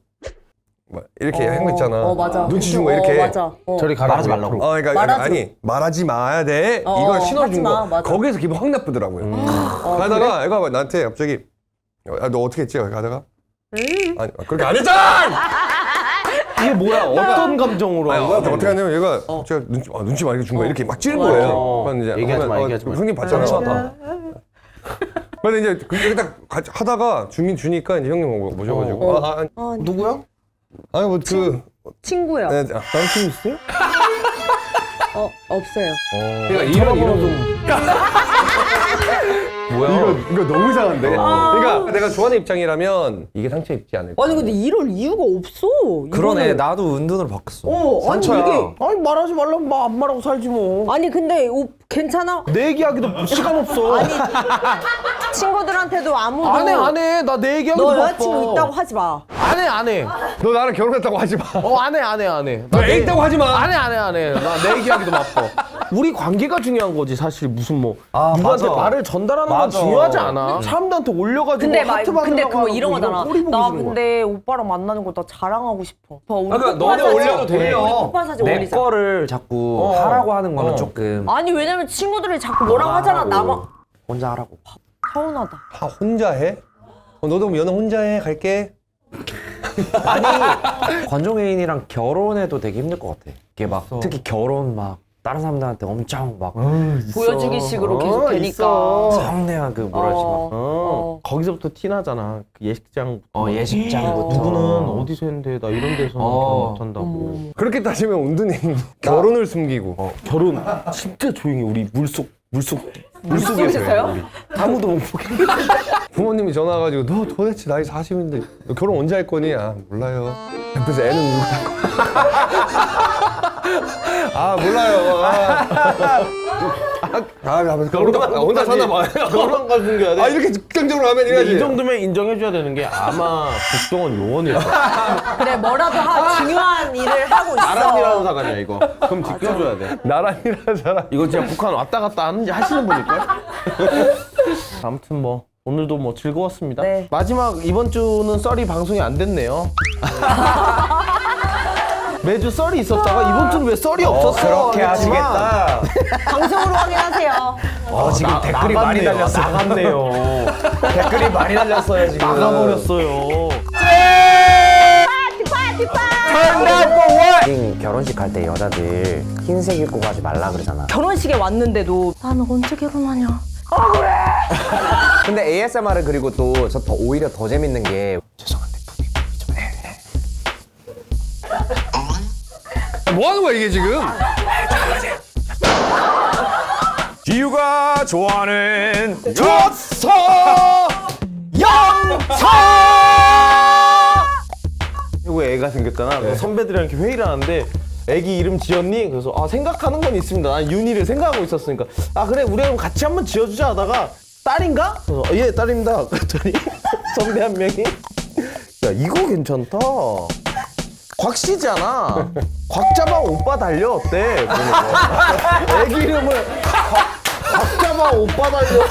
막 이렇게 한 거 있잖아. 맞아. 눈치 준 거 이렇게. 맞아. 저리 가라. 말하지 말라고. 그러니까 말하지. 아니 말하지 마야 돼. 이걸 하지 신어준 마, 거. 맞아. 거기에서 기분 확 나쁘더라고요. 가다가 애가 나한테 갑자기 너 어떻게 했지? 가다가 아니 그렇게 안 했잖아. 이게 뭐야? 어떤 감정으로 한 거야? 어떻게 하냐면 얘가 제가 눈치 많이 준 거야. 이렇게 막 찌른 거예요. 그래서 이제 얘기하지 마, 얘기하지 마. 형님 봤잖아. 상처다. 근데 이제 이렇게 딱 하다가 주니까 이제 형님 모셔가지고 누구야? 아니 뭐 그 친구요. 네, 남친 있어요? 없어요. 그러니까 이런 뭐야? 이거 너무 이상한데. 그러니까 내가 좋아하는 입장이라면 이게 상처 입지 않을까. 아니 근데 이럴 이유가 없어. 그러네. 이거는- 나도 은둔으로 바뀌었어. 아니 상처야. 이게 아니 말하지 말라면 안 말하고 살지 뭐. 아니 근데 괜찮아? 내 얘기하기도 시간 없어. 아니 친구들한테도 아무도 안 해. 나 내 얘기하기도 너 바빠. 여자친구 있다고 하지 마. 안 해. 너 나랑 결혼했다고 하지 마. 안 해. 너 애 있다고 하지 마. 안 해. 나 내 얘기하기도 바빠. 우리 관계가 중요한 거지 사실 무슨 뭐 누구한테 맞아. 말을 전달하는 건 맞아. 중요하지 않아. 사람들한테 올려가지고 근데 막 하트 근데 받으려고 그거 하는 이런 거 거잖아. 꼬리 보기 나 싫은 거야. 근데 오빠랑 만나는 거 나 자랑하고 싶어. 우리 그러니까 뽀뽀한 너네 사진- 올려도 돼. 우리 뽀뽀한 사진 내 올리자. 거를 자꾸 하라고 하는 거는 조금 아니 왜냐면 친구들이 자꾸 뭐라고 하잖아. 나만 혼자 하라고. 서운하다. 아, 혼자 해? 너도 그럼 연애 혼자 해? 갈게. 관종애인이랑 결혼해도 되게 힘들 것 같아. 이게 막 특히 결혼 막 다른 사람들한테 엄청 막 보여주기 식으로 계속 되니까. 있어. 성대한 그 뭐라 하지 막 거기서부터 티나잖아. 그 예식장. 예식장부터 누구는 어디서 했는데 나 이런 데서 결혼 못한다고. 그렇게 따지면 운둔이 결혼을 숨기고. 결혼 진짜 조용히 우리 물속에서 있었어요? 우리 아무도 못 보게. 부모님이 전화 와가지고 너 도대체 나이 40인데 너 결혼 언제 할 거니? 아 몰라요. 옆에서 애는 누구 할 거야? 아 몰라요. 혼자 사나 봐요. 결혼 가 숨겨야 돼. 아 이렇게 극단적으로 하면 근데 이거지. 이 정도면 인정해줘야 되는 게 아마 국정원 요원일 거야. 그래 뭐라도 중요한 일을 하고 있어. 나란이라는 사관이야 이거. 그럼 지켜줘야 돼. 나란히라잖아. 이거 진짜 북한 왔다 갔다 하시는 분일걸? 아무튼 뭐 오늘도 뭐 즐거웠습니다. 네. 마지막 이번 주는 썰이 방송이 안 됐네요. 매주 썰이 있었다가 이번 주는 왜 썰이 없었어? 그렇게 하겠지만 하시겠다. 방송으로 확인하세요. 지금 댓글이 많이 달렸어. 나갔네요. 댓글이 많이 달렸어요 지금. 나가버렸어요. 결혼식 갈 때 여자들 흰색 입고 가지 말라 그러잖아. 결혼식에 왔는데도 나는 언제 결혼하냐? 근데 ASMR은 그리고 또 오히려 더 재밌는 게 죄송한데 부비 좀 해. 뭐 하는 거야 이게 지금? 지우가 좋아하는 좋았어 영차 이거 애가 생겼잖아. 그래서 선배들이랑 이렇게 회의를 하는데 애기 이름 지었니? 그래서 생각하는 건 있습니다. 난 윤희를 생각하고 있었으니까 그래 우리 그럼 같이 한번 지어주자 하다가 딸인가? 그래서 예 딸입니다. 그랬더니 선배 한 명이 야 이거 괜찮다. 곽씨잖아. 곽자방 오빠 달려 어때? 그러는 거야. 애기 이름을 곽자방 오빠 달려.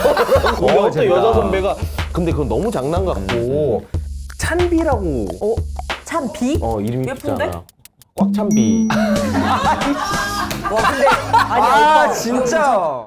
우리 어떤 여자 선배가 근데 그건 너무 장난 같고 찬비라고 참 비? 이름이 예쁜데? 있잖아. 꽉찬비. 와 근데 아니 오빠 진짜.